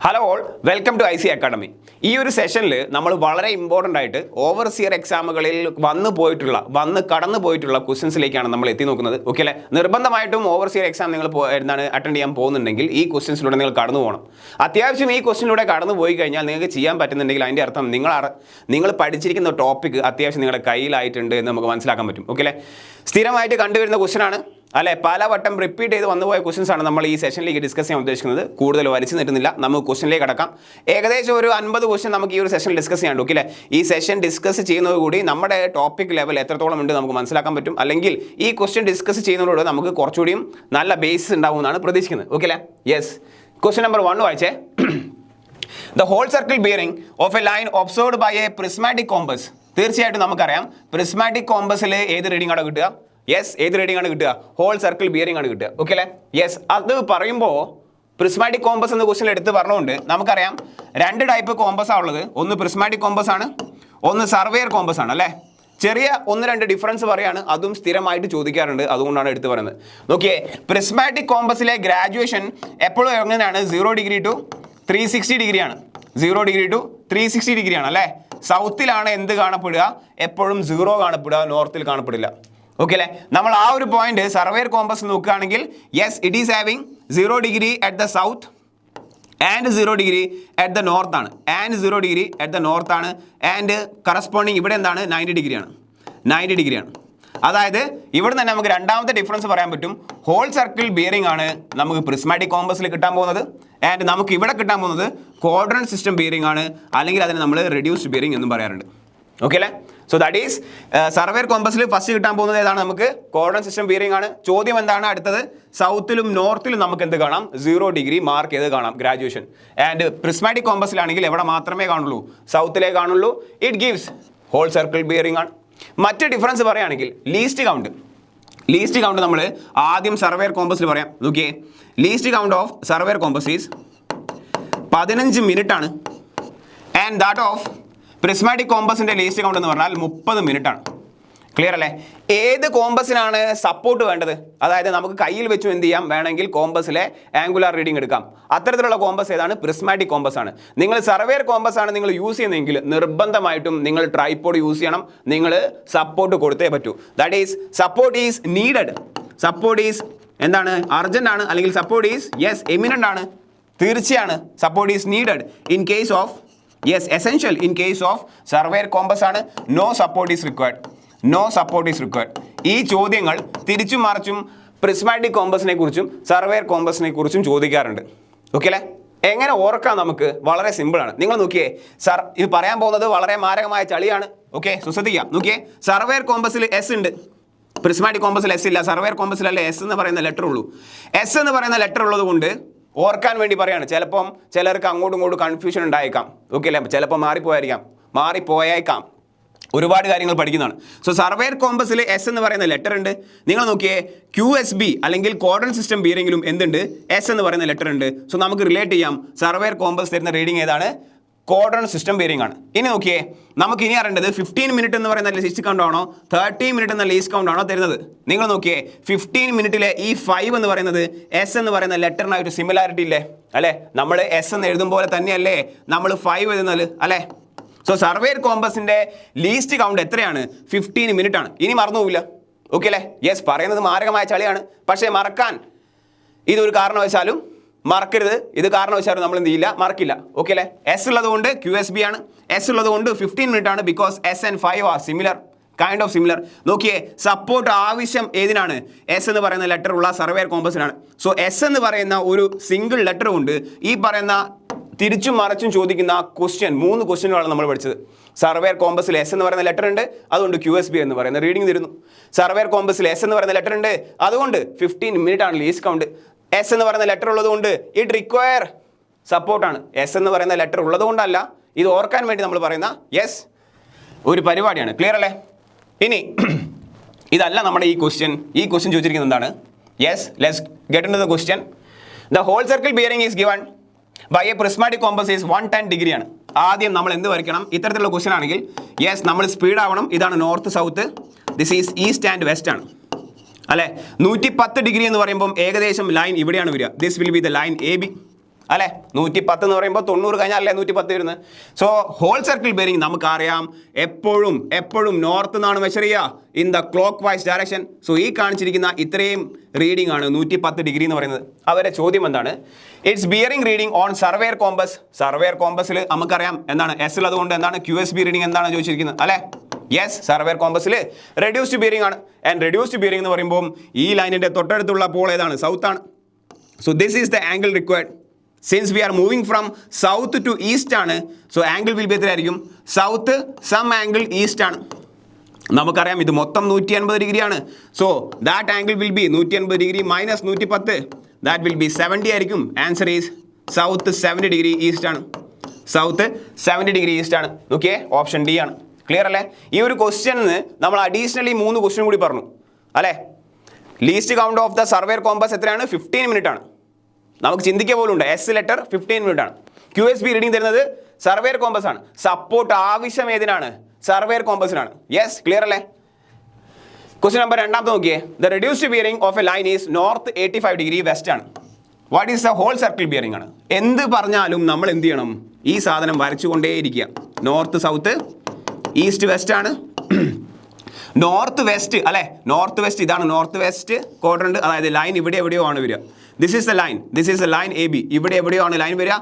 Hello all, welcome to IC academy. ഈ ഒരു സെഷനിൽ നമ്മൾ വളരെ ഇമ്പോർട്ടൻ്റ് ആയിട്ട് ഓവർസിയർ എക്സാമുകളിൽ കടന്നു പോയിട്ടുള്ള ക്വസ്റ്റ്യൻസിലേക്കാണ് നമ്മൾ എത്തി നോക്കുന്നത്. ഓക്കെ അല്ലേ? നിർബന്ധമായിട്ടും ഓവർസിയർ എക്സാം നിങ്ങൾ അറ്റൻഡ് ചെയ്യാൻ പോകുന്നുണ്ടെങ്കിൽ ഈ ക്വസ്റ്റ്യൻസിലൂടെ നിങ്ങൾ കടന്നു പോകണം. അത്യാവശ്യം ഈ ക്വസ്റ്റ്യനിലൂടെ കടന്നു പോയി കഴിഞ്ഞാൽ നിങ്ങൾക്ക് ചെയ്യാൻ പറ്റുന്നുണ്ടെങ്കിൽ അതിൻ്റെ അർത്ഥം നിങ്ങൾ പഠിച്ചിരിക്കുന്ന ടോപ്പിക് അത്യാവശ്യം നിങ്ങളുടെ കയ്യിലായിട്ടുണ്ട് എന്ന് നമുക്ക് മനസ്സിലാക്കാൻ പറ്റും. ഓക്കെ അല്ലേ? സ്ഥിരമായിട്ട് കണ്ടുവരുന്ന ക്വസ്റ്റ്യനാണ് അല്ലെ, പലവട്ടം റിപ്പീറ്റ് ചെയ്ത് വന്നുപോയ ക്വസ്റ്റൻസ് ആണ് നമ്മൾ ഈ സെഷനിലേക്ക് ഡിസ്കസ് ചെയ്യാൻ ഉദ്ദേശിക്കുന്നത്. കൂടുതൽ വലിച്ചു നീട്ടുന്നില്ല, നമുക്ക് ക്വസ്റ്റനിലേക്ക് കടക്കാം. ഏകദേശം ഒരു 50 ക്വസ്റ്റൻ നമുക്ക് ഈ ഒരു സെഷനിൽ ഡിസ്കസ് ചെയ്യാൻ ഓക്കെ അല്ലേ? ഈ സെഷൻ ഡിസ്കസ് ചെയ്യുന്നതോടുകൂടി നമ്മുടെ ടോപ്പിക് ലെവൽ എത്രത്തോളം ഉണ്ട് നമുക്ക് മനസ്സിലാക്കാൻ പറ്റും. അല്ലെങ്കിൽ ഈ ക്വസ്റ്റൻ ഡിസ്കസ് ചെയ്യുന്നതോട് നമുക്ക് കുറച്ചുകൂടിയും നല്ല ബേസിസ് ഉണ്ടാവുമെന്നാണ് പ്രതീക്ഷിക്കുന്നത്. ഓക്കെ അല്ലേ? യെസ്. ക്വസ്റ്റൻ നമ്പർ 1 വായിച്ചേ. The whole circle bearing of a line observed by a prismatic compass. തീർച്ചയായിട്ടും നമുക്കറിയാം പ്രിസ്മാറ്റിക് കോമ്പസിൽ ഏത് റീഡിംഗ് ആണ് കിട്ടുക? യെസ്, ഏത് റീഡിംഗ് ആണ് കിട്ടുക? ഹോൾ സർക്കിൾ ബിയറിംഗ് ആണ് കിട്ടുക. ഓക്കെ അല്ലേ? യെസ്. അത് പറയുമ്പോൾ പ്രിസ്മാറ്റിക് കോമ്പസ് എന്ന ക്വസ്റ്റൻ എടുത്ത് പറഞ്ഞുകൊണ്ട് നമുക്കറിയാം 2 ടൈപ്പ് കോമ്പസാണ് ഉള്ളത്. ഒന്ന് പ്രിസ്മാറ്റിക് കോമ്പസ് ആണ്, ഒന്ന് സർവേയർ കോമ്പസ് ആണ് അല്ലേ? ചെറിയ 1-2 ഡിഫറൻസ് പറയാണ്, അതും സ്ഥിരമായിട്ട് ചോദിക്കാറുണ്ട്, അതുകൊണ്ടാണ് എടുത്ത് പറയുന്നത്. നോക്കിയേ, പ്രിസ്മാറ്റിക് കോമ്പസിലെ ഗ്രാജുവേഷൻ എപ്പോഴും എങ്ങനെയാണ്? 0 ഡിഗ്രി ടു 360 ഡിഗ്രിയാണ്. 0 ഡിഗ്രി ടു 360 ഡിഗ്രിയാണ് അല്ലേ? സൗത്തിലാണ് എന്ത് കാണപ്പെടുക? എപ്പോഴും 0 കാണപ്പെടുക, നോർത്തിൽ കാണപ്പെടില്ല. ഓക്കെ അല്ലേ? നമ്മൾ ആ ഒരു പോയിന്റ് സർവേയർ കോമ്പസ് നോക്കുകയാണെങ്കിൽ yes, it is having 0 degree at the south and 0 degree at the north ആണ്. And 0 degree at the north ആണ്. ആൻഡ് കറസ്പോണ്ടിങ് ഇവിടെ എന്താണ്? 90 ഡിഗ്രിയാണ്. 90 ഡിഗ്രിയാണ്. അതായത് ഇവിടെ തന്നെ നമുക്ക് രണ്ടാമത്തെ ഡിഫറൻസ് പറയാൻ പറ്റും. ഹോൾ സർക്കിൾ ബിയറിംഗ് ആണ് നമുക്ക് പ്രിസ്മാറ്റിക് കോമ്പസിൽ കിട്ടാൻ പോകുന്നത്. ആൻഡ് നമുക്ക് ഇവിടെ കിട്ടാൻ പോകുന്നത് ക്വാഡ്രന്റ് സിസ്റ്റം ബിയറിംഗ് ആണ്, അല്ലെങ്കിൽ അതിനെ നമ്മൾ റെഡ്യൂസ്ഡ് ബിയറിംഗ് എന്നും പറയാറുണ്ട്. ഓക്കെ അല്ലേ? സോ ദാറ്റ് ഈസ് സർവേയർ കോമ്പസിൽ ഫസ്റ്റ് കിട്ടാൻ പോകുന്നത് ഏതാണ്? നമുക്ക് ക്വാഡ്രന്റ് സിസ്റ്റം ബിയറിംഗ് ആണ്. ചോദ്യം എന്താണ് അടുത്തത്? സൗത്തിലും നോർത്തിലും നമുക്ക് എന്ത് കാണാം? 0 ഡിഗ്രി മാർക്ക് ചെയ്ത് കാണാം ഗ്രാജുവേഷൻ. ആൻഡ് പ്രിസ്മാറ്റിക് കോമ്പസിലാണെങ്കിൽ എവിടെ മാത്രമേ കാണുള്ളൂ? സൗത്തിലേ കാണുള്ളൂ. It gives whole circle bearing ആണ്. മറ്റ് ഡിഫറൻസ് പറയുകയാണെങ്കിൽ ലീസ്റ്റ് കൗണ്ട് നമ്മൾ ആദ്യം സർവേയർ കോമ്പസിൽ പറയാം. നോക്കിയേ, least count of surveyor compass is 15 minute ആണ്. ആൻഡ് ദാറ്റ് ഓഫ് പ്രിസ്മാറ്റിക് കോമ്പസിന്റെ ലീസ്റ്റ് കൗണ്ട് എന്ന് പറഞ്ഞാൽ 30 മിനിറ്റ് ആണ്. ക്ലിയർ അല്ലേ? ഏത് കോമ്പസിനാണ് സപ്പോർട്ട് വേണ്ടത്? അതായത് നമുക്ക് കയ്യിൽ വെച്ചും എന്ത് ചെയ്യാം? വേണമെങ്കിൽ കോമ്പസിലെ ആംഗുലാർ റീഡിംഗ് എടുക്കാം. അത്തരത്തിലുള്ള കോമ്പസ് ഏതാണ്? പ്രിസ്മാറ്റിക് കോമ്പസ് ആണ്. നിങ്ങൾ സർവേയർ കോമ്പസ് ആണ് നിങ്ങൾ യൂസ് ചെയ്യുന്നതെങ്കിൽ നിർബന്ധമായിട്ടും നിങ്ങൾ ട്രൈപോഡ് യൂസ് ചെയ്യണം. നിങ്ങൾ സപ്പോർട്ട് കൊടുത്തേ പറ്റൂ. That is support is needed. Support is എന്താണ്? അർജന്റ് ആണ്. അല്ലെങ്കിൽ സപ്പോർട്ട് ഈസ് യെസ് എമിനന്റ് ആണ്. തീർച്ചയാണ് support is needed in case of yes essential in case of surveyor compass ആണ്. No support is required. No support is required. ഈ ചോദ്യങ്ങൾ തിരിച്ചും മറിച്ചും പ്രിസ്മാറ്റിക് കോമ്പസിനെ കുറിച്ചും സർവേയർ കോമ്പസിനെ കുറിച്ചും ചോദിക്കാറുണ്ട്. ഓക്കെ അല്ലേ? എങ്ങനെ ഓർക്കാം നമുക്ക്? വളരെ സിമ്പിളാണ്. നിങ്ങൾ നോക്കിയേ, ഇത് പറയാൻ പോകുന്നത് വളരെ മാരകമായ ചളിയാണ്. ഓക്കെ, ശ്രദ്ധിക്കാം. നോക്കിയേ, സർവേയർ കോമ്പസിൽ എസ് ഉണ്ട്, പ്രിസ്മാറ്റിക് കോമ്പസിൽ എസ് ഇല്ല. സർവേയർ കോമ്പസിലല്ലേ എസ് എന്ന് പറയുന്ന ലെറ്റർ ഉള്ളൂ. എസ് എന്ന് പറയുന്ന ലെറ്റർ ഉള്ളത് കൊണ്ട് ഓർക്കാൻ വേണ്ടി പറയാണ്. ചിലപ്പം ചിലർക്ക് അങ്ങോട്ടും ഇങ്ങോട്ടും കൺഫ്യൂഷൻ ഉണ്ടായേക്കാം. ഓക്കെ അല്ലേ? ചിലപ്പോൾ മാറിപ്പോയേക്കാം. ഒരുപാട് കാര്യങ്ങൾ പഠിക്കുന്നതാണ്. സോ സർവേയർ കോമ്പസിൽ എസ് എന്ന് പറയുന്ന ലെറ്റർ ഉണ്ട്. നിങ്ങൾ നോക്കിയേ, QSB അല്ലെങ്കിൽ ക്വാഡ്രന്റ് സിസ്റ്റം ബിയറിംഗിലും എന്തുണ്ട്? എസ് എന്ന് പറയുന്ന ലെറ്റർ ഉണ്ട്. സോ നമുക്ക് റിലേറ്റ് ചെയ്യാം. സർവേയർ കോമ്പസ് തരുന്ന റീഡിംഗ് ഏതാണ്? ക്വാഡ്രന്റ് സിസ്റ്റം ബിയറിംഗ് ആണ്. ഇനി നോക്കിയേ, നമുക്ക് ഇനി അറിയേണ്ടത് 15 മിനിറ്റ് എന്ന് പറയുന്ന ലീസ്റ്റ് കൗണ്ട് ആണോ 30 മിനിറ്റ് എന്ന ലീസ്റ്റ് കൗണ്ട് ആണോ തരുന്നത്? നിങ്ങൾ നോക്കിയേ, 15 മിനിറ്റിലെ ഈ 5 എന്ന് പറയുന്നത് എസ് എന്ന് പറയുന്ന ലെറ്ററിനായിട്ട് സിമിലാരിറ്റി ഇല്ലേ? അല്ലേ? നമ്മൾ എസ് എന്ന് എഴുതും പോലെ തന്നെയല്ലേ നമ്മൾ 5 എഴുതുന്നത് അല്ലേ? സോ സർവേയർ കോമ്പസിന്റെ ലീസ്റ്റ് കൗണ്ട് എത്രയാണ്? 15 മിനിറ്റ് ആണ്. ഇനി മറന്നു പോവില്ല. ഓക്കെ അല്ലേ? യെസ്, പറയുന്നത് മാരകമായ ചളിയാണ്. പക്ഷേ മറക്കാൻ ഇതൊരു കാരണവശാലും മറക്കരുത്. ഇത് കാരണവശാലും നമ്മൾ എന്ത് ചെയ്യില്ല? മറക്കില്ല. ഓക്കെ അല്ലേ? എസ് ഉള്ളത് കൊണ്ട് QSB ആണ്. എസ് ഉള്ളത് കൊണ്ട് 15 മിനിറ്റ് ആണ്. Because S and 5 are similar, kind of similar. നോക്കിയേ, സപ്പോർട്ട് ആവശ്യം ഏതിനാണ്? എസ് എന്ന് പറയുന്ന ലെറ്റർ ഉള്ള സർവേയർ കോമ്പസിനാണ്. സോ എസ് എന്ന് പറയുന്ന ഒരു സിംഗിൾ ലെറ്റർ കൊണ്ട് ഈ പറയുന്ന തിരിച്ചും മറിച്ചും ചോദിക്കുന്ന 3 ക്വസ്റ്റ്യനുകളാണ് നമ്മൾ പഠിച്ചത്. സർവേയർ കോമ്പസിൽ എസ് എന്ന് പറയുന്ന ലെറ്റർ ഉണ്ട്, അതുകൊണ്ട് QSB എന്ന് പറയുന്ന റീഡിംഗ് തരുന്നു. സർവേയർ കോമ്പസിൽ എസ് എന്ന് പറയുന്ന ലെറ്റർ ഉണ്ട്, അതുകൊണ്ട് 15 മിനിറ്റ് ആണ് ലീസ്റ്റ് കൗണ്ട്. എസ് എന്ന് പറയുന്ന ലെറ്റർ ഉള്ളത് കൊണ്ട് ഇറ്റ് റിക്വയർ സപ്പോർട്ടാണ്. എസ് എന്ന് പറയുന്ന ലെറ്റർ ഉള്ളത് കൊണ്ടല്ല, ഇത് ഓർക്കാൻ വേണ്ടി നമ്മൾ പറയുന്ന യെസ് ഒരു പരിപാടിയാണ്. ക്ലിയർ അല്ലേ? ഇനി ഇതല്ല നമ്മുടെ ഈ ക്വസ്റ്റ്യൻ ചോദിച്ചിരിക്കുന്നത് എന്താണ്? Yes, let's get into the question. The whole circle bearing is given by a prismatic compass is 110 ഡിഗ്രിയാണ്. ആദ്യം നമ്മൾ എന്ത് വരയ്ക്കണം? ഇത്തരത്തിലുള്ള ക്വസ്റ്റ്യൻ ആണെങ്കിൽ യെസ് നമ്മൾ സ്പീഡ് ആവണം. ഇതാണ് north south, this is east and west ആണ് അല്ലേ? 110 ഡിഗ്രി എന്ന് പറയുമ്പോൾ ഏകദേശം ലൈൻ ഇവിടെയാണ് വരിക. This will be the line AB. അല്ലേ? 110 എന്ന് പറയുമ്പോൾ 90 കഴിഞ്ഞാൽ അല്ലേ 110 വരുന്നത്. സോ ഹോൾ സർക്കിൾ ബെയറിംഗ് നമുക്കറിയാം എപ്പോഴും നോർത്ത് നിന്നാണ് മെഷർ ചെയ്യുക in the clockwise direction. So ഈ കാണിച്ചിരിക്കുന്ന ഇത്രയും റീഡിംഗ് ആണ് 110 ഡിഗ്രി എന്ന് പറയുന്നത്. അവരുടെ ചോദ്യം എന്താണ്? It's bearing reading on surveyor compass. Surveyor കോമ്പസിൽ നമുക്കറിയാം എന്താണ് എസ് ഉള്ളത് കൊണ്ട് എന്താണ് QSB റീഡിംഗ് എന്താണ് ചോദിച്ചിരിക്കുന്നത് അല്ലേ? യെസ്, സർവേയർ കോമ്പസിൽ റെഡ്യൂസ്ഡ് ബിയറിംഗ് ആണ്. ആൻഡ് റെഡ്യൂസ്ഡ് ബിയറിംഗ് എന്ന് പറയുമ്പോൾ ഈ ലൈനിൻ്റെ തൊട്ടടുത്തുള്ള പോൾ ഏതാണ്? സൗത്ത് ആണ്. So this is the angle required. Since we are moving from south to east ആണ്, സോ ആംഗിൾ വിൽ ബി എത്രയായിരിക്കും? സൗത്ത് സം ആംഗിൾ ഈസ്റ്റ് ആണ്. നമുക്കറിയാം ഇത് മൊത്തം 180 ഡിഗ്രിയാണ്. So that angle will be 180 degree minus 110, that will be 70 ആയിരിക്കും. Answer is south 70 degree east ആണ്. South 70 degree east ആണ്. നോക്കിയേ, ഓപ്ഷൻ ഡി ആണ്. ക്ലിയർ അല്ലേ? ഈ ഒരു ക്വസ്റ്റ്യനിന് നമ്മൾ അഡീഷണലി 3 ക്വസ്റ്റ്യൻ കൂടി പറഞ്ഞു അല്ലേ? Least count of the surveyor compass എത്രയാണ്? 15 മിനിറ്റ് ആണ്. നമുക്ക് ചിന്തിക്കുക പോലും ഉണ്ട്. എസ് ലെറ്റർ 15 മിനിറ്റ് ആണ്. QSB റീഡിംഗ് തരുന്നത് സർവേയർ കോമ്പസ് ആണ്. സപ്പോർട്ട് ആവശ്യം ഏതിനാണ്? സർവേയർ കോമ്പസിനാണ്. യെസ്, ക്ലിയർ അല്ലേ? ക്വസ്റ്റ്യൻ നമ്പർ 2 നോക്കിയേ. The reduced bearing of a line is north 85 degree west ആണ്. What is the whole circle bearing ആണ്. എന്ത് പറഞ്ഞാലും നമ്മൾ എന്ത് ചെയ്യണം? ഈ സാധനം വരച്ചുകൊണ്ടേയിരിക്കുക. നോർത്ത് സൗത്ത് ഈസ്റ്റ് വെസ്റ്റ് ആണ്. നോർത്ത് വെസ്റ്റ് അല്ലേ? നോർത്ത് വെസ്റ്റ് ഇതാണ് നോർത്ത് വെസ്റ്റ് ക്വാഡ്രന്റ്. അതായത് ലൈൻ ഇവിടെ എവിടെയോ ആണ് വരിക. This is the line AB. ഇവിടെ എവിടെയോ ആണ് ലൈൻ വരിക.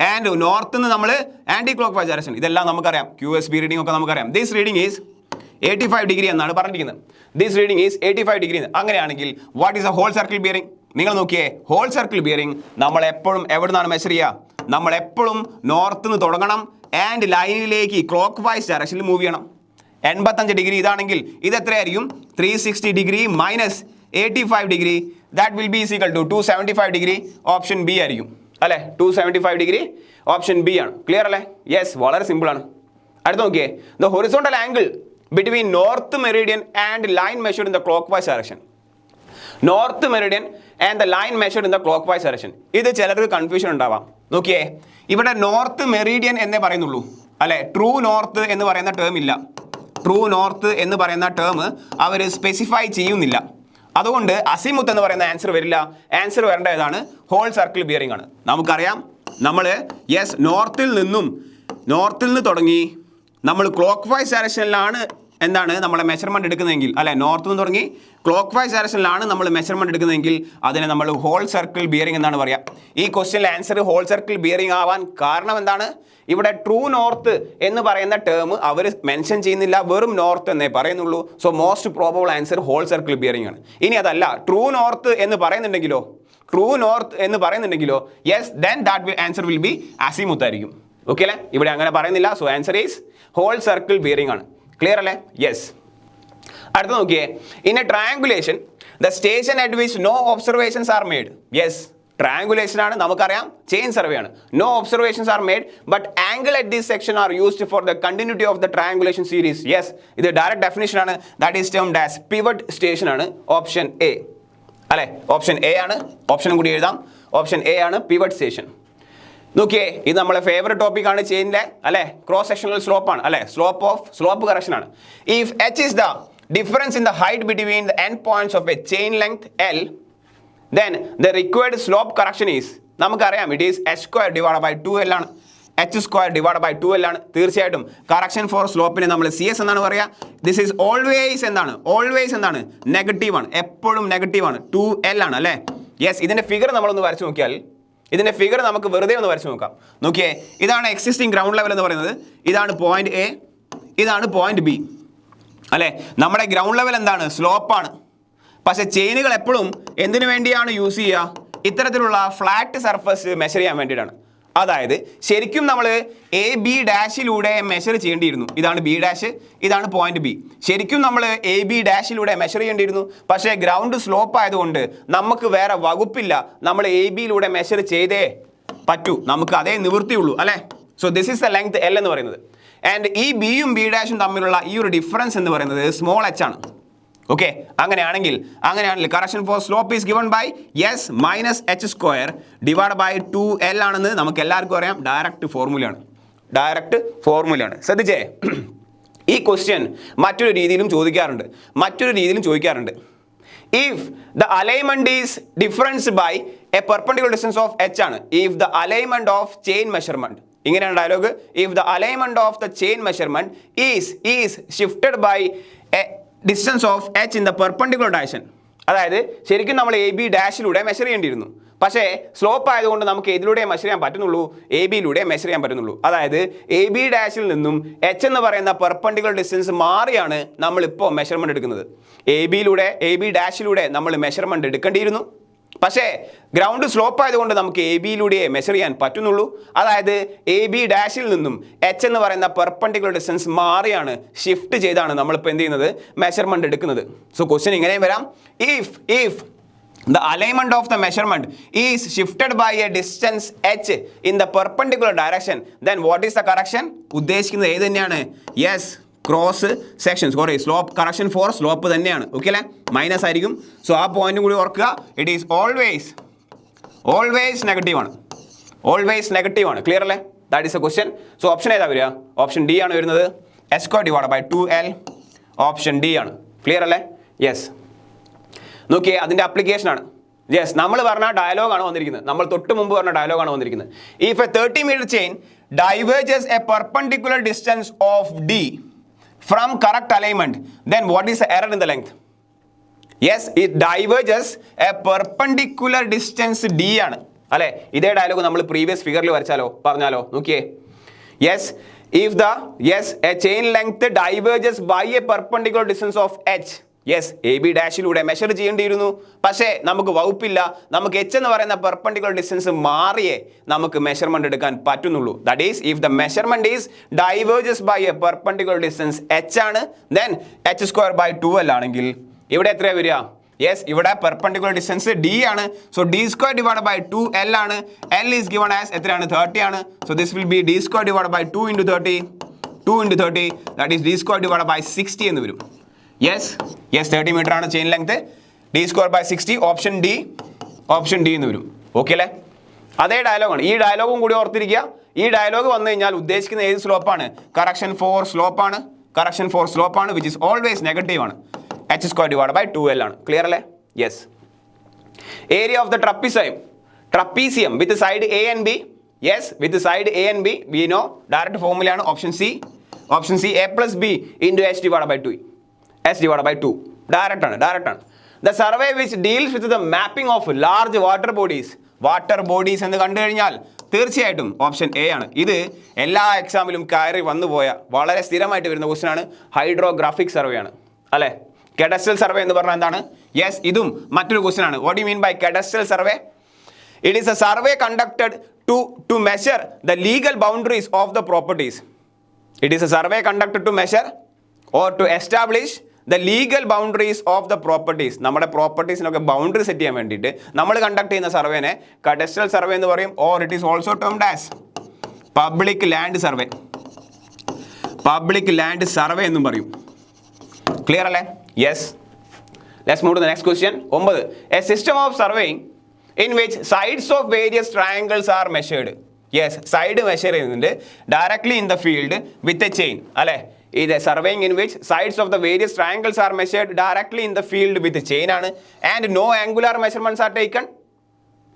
ആൻഡ് നോർത്ത് നിന്ന് നമ്മൾ ആന്റി ക്ലോക്ക് വൈസ് ഡയറക്ഷൻ. ഇതെല്ലാം നമുക്കറിയാം. QSB റീഡിംഗ് ഒക്കെ നമുക്കറിയാം. ദിസ് റീഡിംഗ് ഈസ് 85 ഡിഗ്രി എന്നാണ് പറഞ്ഞിരിക്കുന്നത്. This reading is 85 degree. അങ്ങനെയാണെങ്കിൽ what is a whole circle bearing? നിങ്ങൾ നോക്കിയേ, ഹോൾ സർക്കിൾ ബിയറിംഗ് നമ്മൾ എപ്പോഴും എവിടെ നിന്നാണ് മെഷർ ചെയ്യുക? നമ്മൾ എപ്പോഴും നോർത്ത് നിന്ന് തുടങ്ങണം ആൻഡ് ലൈനിലേക്ക് ക്ലോക്ക് വൈസ് ഡയറക്ഷനിൽ മൂവ് ചെയ്യണം. 85 ഡിഗ്രി ഇതാണെങ്കിൽ ഇത് എത്രയായിരിക്കും? 360 degree minus 85 degree, that will be is equal to 275 degree. Option B ആയിരിക്കും അല്ലേ? 275 ഡിഗ്രി ഓപ്ഷൻ ബി ആണ്. ക്ലിയർ അല്ലേ? യെസ്, വളരെ സിമ്പിൾ ആണ്. അടുത്ത് നോക്കിയേ, the horizontal angle between north meridian and line measured in the clockwise direction. North meridian and the line measured in the clockwise direction. ഇത് ചിലർക്ക് confusion ഉണ്ടാവാം. നോക്കിയേ, ഇവിടെ നോർത്ത് മെറിഡിയൻ എന്നേ പറയുന്നുള്ളൂ അല്ലെ? ട്രൂ നോർത്ത് എന്ന് പറയുന്ന ടേം ഇല്ല. ട്രൂ നോർത്ത് എന്ന് പറയുന്ന ടേം അവർ സ്പെസിഫൈ ചെയ്യുന്നില്ല. അതുകൊണ്ട് അസിമുത്ത് എന്ന് പറയുന്ന ആൻസർ വരില്ല. ആൻസർ വരേണ്ട ഏതാണ്? ഹോൾ സർക്കിൾ ബിയറിംഗ് ആണ്. നമുക്കറിയാം നമ്മൾ യെസ് നോർത്തിൽ നിന്ന് തുടങ്ങി നമ്മൾ ക്ലോക്ക് വൈസ് ഡയറക്ഷനിലാണ് എന്താണ് നമ്മളെ മെഷർമെൻറ്റ് എടുക്കുന്നതെങ്കിൽ അല്ലെ? നോർത്ത് നിന്ന് തുടങ്ങി ക്ലോക്ക് വൈസ് ഡയറക്ഷനിലാണ് നമ്മൾ മെഷർമെൻറ്റ് എടുക്കുന്നതെങ്കിൽ അതിനെ നമ്മൾ ഹോൾ സർക്കിൾ ബിയറിംഗ് എന്നാണ് പറയുക. ഈ ക്വസ്റ്റ്യനിലെ ആൻസർ ഹോൾ സർക്കിൾ ബിയറിംഗ് ആവാൻ കാരണം എന്താണ്? ഇവിടെ ട്രൂ നോർത്ത് എന്ന് പറയുന്ന ടേം അവർ മെൻഷൻ ചെയ്യുന്നില്ല, വെറും നോർത്ത് എന്നേ പറയുന്നുള്ളൂ. So most probable answer whole circle bearing ആണ്. ഇനി അതല്ല ട്രൂ നോർത്ത് എന്ന് പറയുന്നുണ്ടെങ്കിലോ yes then that answer will be azimuth ആയിരിക്കും. ഓക്കെ അല്ലേ? ഇവിടെ അങ്ങനെ പറയുന്നില്ല. So answer is whole circle bearing ആണ്. ക്ലിയർ അല്ലേ? യെസ്. അടുത്ത നോക്കിയേ, in a triangulation the station at which no observations are made. Yes, triangulation ആണ്, നമുക്കറിയാം ചെയിൻ സർവേ ആണ്. No observations are made but angle at this section R used for the continuity of the triangulation series. Yes, ഇത് direct definition ആണ്. That is termed as pivot station ആണ്. Option A അല്ലെ? Option A ആണ്. ഓപ്ഷനും കൂടി എഴുതാം. Option A ആണ് pivot station. നോക്കിയേ, ഇത് നമ്മളെ ഫേവറേറ്റ് ടോപ്പിക് ആണ് ചെയിനിലെ അല്ലെ? ക്രോസ് സെക്ഷണൽ സ്ലോപ്പ് ആണ് അല്ലെ? സ്ലോപ്പ് കറക്ഷൻ ആണ്. If h is the difference in the height between the end points of a chain length L, then the required slope correction is, നമുക്കറിയാം it is h square divided by 2l ആണ്. h square divided by 2l ആണ്. തീർച്ചയായിട്ടും correction four സ്ലോപ്പിനെ നമ്മൾ CS എന്നാണ് പറയുക. This is always എന്താണ്? Negative ആണ്. എപ്പോഴും നെഗറ്റീവ് ആണ്. 2l ആണ് അല്ലേ? യെസ്, ഇതിന്റെ ഫിഗർ നമ്മളൊന്ന് വരച്ചു നോക്കിയാൽ, ഇതിന്റെ ഫിഗർ നമുക്ക് വെറുതെ ഒന്ന് വരച്ചു നോക്കാം. നോക്കിയേ, ഇതാണ് എക്സിസ്റ്റിംഗ് ഗ്രൗണ്ട് ലെവൽ എന്ന് പറയുന്നത്. ഇതാണ് പോയിന്റ് എ, ഇതാണ് പോയിന്റ് ബി അല്ലെ? നമ്മുടെ ഗ്രൗണ്ട് ലെവൽ എന്താണ്? സ്ലോപ്പാണ്. പക്ഷെ ചെയിനുകൾ എപ്പോഴും എന്തിനു വേണ്ടിയാണ് യൂസ് ചെയ്യുക? ഇത്തരത്തിലുള്ള ഫ്ലാറ്റ് സർഫസ് മെഷർ ചെയ്യാൻ വേണ്ടിയിട്ടാണ്. അതായത് ശരിക്കും നമ്മൾ AB' മെഷർ ചെയ്യേണ്ടിയിരുന്നു. ഇതാണ് B', ഇതാണ് പോയിന്റ് ബി. ശരിക്കും നമ്മൾ AB' മെഷർ ചെയ്യേണ്ടിയിരുന്നു. പക്ഷേ ഗ്രൗണ്ട് സ്ലോപ്പ് ആയതുകൊണ്ട് നമുക്ക് വേറെ വകുപ്പില്ല. നമ്മൾ AB മെഷർ ചെയ്തേ പറ്റൂ. നമുക്ക് അതേ നിവൃത്തിയുള്ളൂ അല്ലേ? So this is the length L എന്ന് പറയുന്നത്. ആൻഡ് ഈ ബിയും B' തമ്മിലുള്ള ഈ ഒരു ഡിഫറൻസ് എന്ന് പറയുന്നത് സ്മോൾ h ആണ്. ഓക്കെ, അങ്ങനെയാണെങ്കിൽ correction for slope is given by yes minus h square divide by 2l ആണെന്ന് നമുക്ക് എല്ലാവർക്കും അറിയാം. ഡയറക്റ്റ് ഫോർമുലയാണ്. ശ്രദ്ധിച്ചേ, ഈ ക്വസ്റ്റ്യൻ മറ്റൊരു രീതിയിലും ചോദിക്കാറുണ്ട്. If the alignment is difference by a perpendicular distance of H ആണ് if the alignment of chain measurement. ഇങ്ങനെയാണ് dialogue. If the alignment of the chain measurement is shifted by a distance of H in the perpendicular direction. അതായത് ശരിക്കും നമ്മൾ A B ഡാഷിലൂടെ measure ചെയ്യേണ്ടിയിരുന്നു. പക്ഷേ slope ആയതുകൊണ്ട് നമുക്ക് ഇതിലൂടെ മെഷർ ചെയ്യാൻ പറ്റുന്നുള്ളൂ, എ ബിയിലൂടെ മെഷർ ചെയ്യാൻ പറ്റുന്നുള്ളൂ. അതായത് എ ബി ഡാഷിൽ നിന്നും എച്ച് എന്ന് പറയുന്ന പെർപെൻഡിക്കുലർ ഡിസ്റ്റൻസ് മാറിയാണ് നമ്മളിപ്പോൾ മെഷർമെന്റ് എടുക്കുന്നത്. എ ബി ഡാഷിലൂടെ നമ്മൾ മെഷർമെന്റ് എടുക്കേണ്ടിയിരുന്നു. പക്ഷേ ഗ്രൗണ്ട് സ്ലോപ്പ് ആയതുകൊണ്ട് നമുക്ക് എ ബിയിലൂടെ മെഷർ ചെയ്യാൻ പറ്റുന്നുള്ളൂ. അതായത് എ ബി ഡാഷിൽ നിന്നും എച്ച് എന്ന് പറയുന്ന പെർപെൻഡിക്കുലർ ഡിസ്റ്റൻസ് മാറിയാണ്, ഷിഫ്റ്റ് ചെയ്താണ് നമ്മളിപ്പോൾ എന്ത് ചെയ്യുന്നത്, മെഷർമെന്റ് എടുക്കുന്നത്. സോ ക്വസ്റ്റ്യൻ ഇങ്ങനെയും വരാം. If the alignment of the measurement is shifted by a distance h in the perpendicular direction, then what is the correction? ഉദ്ദേശിക്കുന്നത് ഏത് തന്നെയാണ്? Yes, cross section. Sorry, slope correction for slope തന്നെയാണ്. Okay അല്ലേ? Minus ആയിരിക്കും. So ആ പോയിന്റും കൂടി ഓർക്കുക. ഇറ്റ് ഈസ് ഓൾവേസ് നെഗറ്റീവ് ആണ്. ഓൾവേസ് നെഗറ്റീവ് ആണ്. ക്ലിയർ അല്ലേ? That is a question. So option ഏതാ വരിക? ഓപ്ഷൻ ഡി ആണ് വരുന്നത്. s square divided by 2l. Option D ആണ്. ക്ലിയർ അല്ലേ? യെസ്. നോക്കിയേ, അതിൻ്റെ അപ്ലിക്കേഷൻ ആണ്. യെസ്, നമ്മൾ പറഞ്ഞ ഡയലോഗാണ് വന്നിരിക്കുന്നത്. നമ്മൾ തൊട്ട് മുമ്പ് പറഞ്ഞ ഡയലോഗാണ് വന്നിരിക്കുന്നത്. If a 30 metre chain diverges a perpendicular distance of D from correct alignment, then what is the error in the length? Yes, it diverges a perpendicular distance D ആണ് അല്ലെ? ഇതേ ഡയലോഗ് നമ്മൾ പ്രീവിയസ് ഫിഗറിൽ പറഞ്ഞാലോ നോക്കിയേ. Yes, if a chain length diverges by a perpendicular distance of H. Yes, A B ഡാഷിലൂടെ measure ചെയ്യേണ്ടിയിരുന്നു. പക്ഷേ നമുക്ക് വകുപ്പില്ല. നമുക്ക് എച്ച് എന്ന് പറയുന്ന പെർപെൻഡിക്കുലർ ഡിസ്റ്റൻസ് മാറിയേ നമുക്ക് മെഷർമെന്റ് എടുക്കാൻ പറ്റുന്നുള്ളൂ. That is if the measurement is diverges by a perpendicular distance H ആണ്, then H square by 2l ആണെങ്കിൽ ഇവിടെ എത്രയാണ് വരിക? യെസ്, ഇവിടെ പെർപെൻഡിക്കുലർ ഡിസ്റ്റൻസ് ഡി ആണ്. So D square divide by 2l ആണ്. എൽ ഈസ് ഗിവൺ ആസ് എത്രയാണ്? 30 ആണ്. So this will be D square divide by 2 into 30 that is D square divide by 60 എന്ന് വരും. യെസ് 30 മീറ്റർ ആണ് chain length. D square by 60. Option D എന്ന് വരും. Okay അല്ലേ? അതേ ഡയലോഗാണ്. ഈ ഡയലോഗും കൂടി ഓർത്തിരിക്കുക. ഈ ഡയലോഗ് വന്നു കഴിഞ്ഞാൽ ഉദ്ദേശിക്കുന്ന ഏത് സ്ലോപ്പാണ്? കറക്ഷൻ ഫോർ സ്ലോപ്പാണ് വിച്ച് ഇസ് ഓൾവേസ് നെഗറ്റീവ് ആണ്. H square divide by 2l ആണ്. ക്ലിയർ അല്ലേ? Yes. Area of the trapezium with side A and B. Yes, with side A and B we know direct ഫോർമുലയാണ്. Option C a plus b into h divided by 2. S divided by 2. Direct ആണ്. The survey which deals with the mapping of large water bodies എന്ന് കണ്ടു കഴിഞ്ഞാൽ തീർച്ചയായിട്ടും option A ആണ്. ഇത് എല്ലാ എക്സാമിലും കയറി വന്നുപോയ വളരെ സ്ഥിരമായിട്ട് വരുന്ന ക്വസ്റ്റ്യൻ ആണ്. ഹൈഡ്രോഗ്രാഫിക് സർവേ ആണ് അല്ലേ? കെഡസ്ട്രൽ സർവേ എന്ന് പറഞ്ഞാൽ എന്താണ്? യെസ്, ഇതും മറ്റൊരു ക്വസ്റ്റ്യൻ ആണ്. What you mean by cadastral survey? It is a survey conducted to measure the legal boundaries of the properties. It is a survey conducted to measure or to establish the legal boundaries of the properties. നമ്മുടെ പ്രോപ്പർട്ടീസിനൊക്കെ boundary set ചെയ്യാൻ വേണ്ടിയിട്ട് നമ്മൾ conduct ചെയ്യുന്ന സർവേനെ cadastral survey എന്ന് പറയും. Or it is also termed as public land survey എന്നും പറയും. Clear അല്ലേ? Yes. Let's move to the next question. 9. A system of surveying in which sides of various triangles are measured. Yes, side measure ചെയ്യുന്നുണ്ട് directly in the field with a chain അല്ലേ? ഇത് surveying in which sides of the various triangles are measured directly in the field with a chain ആണ്. And no angular measurements are taken.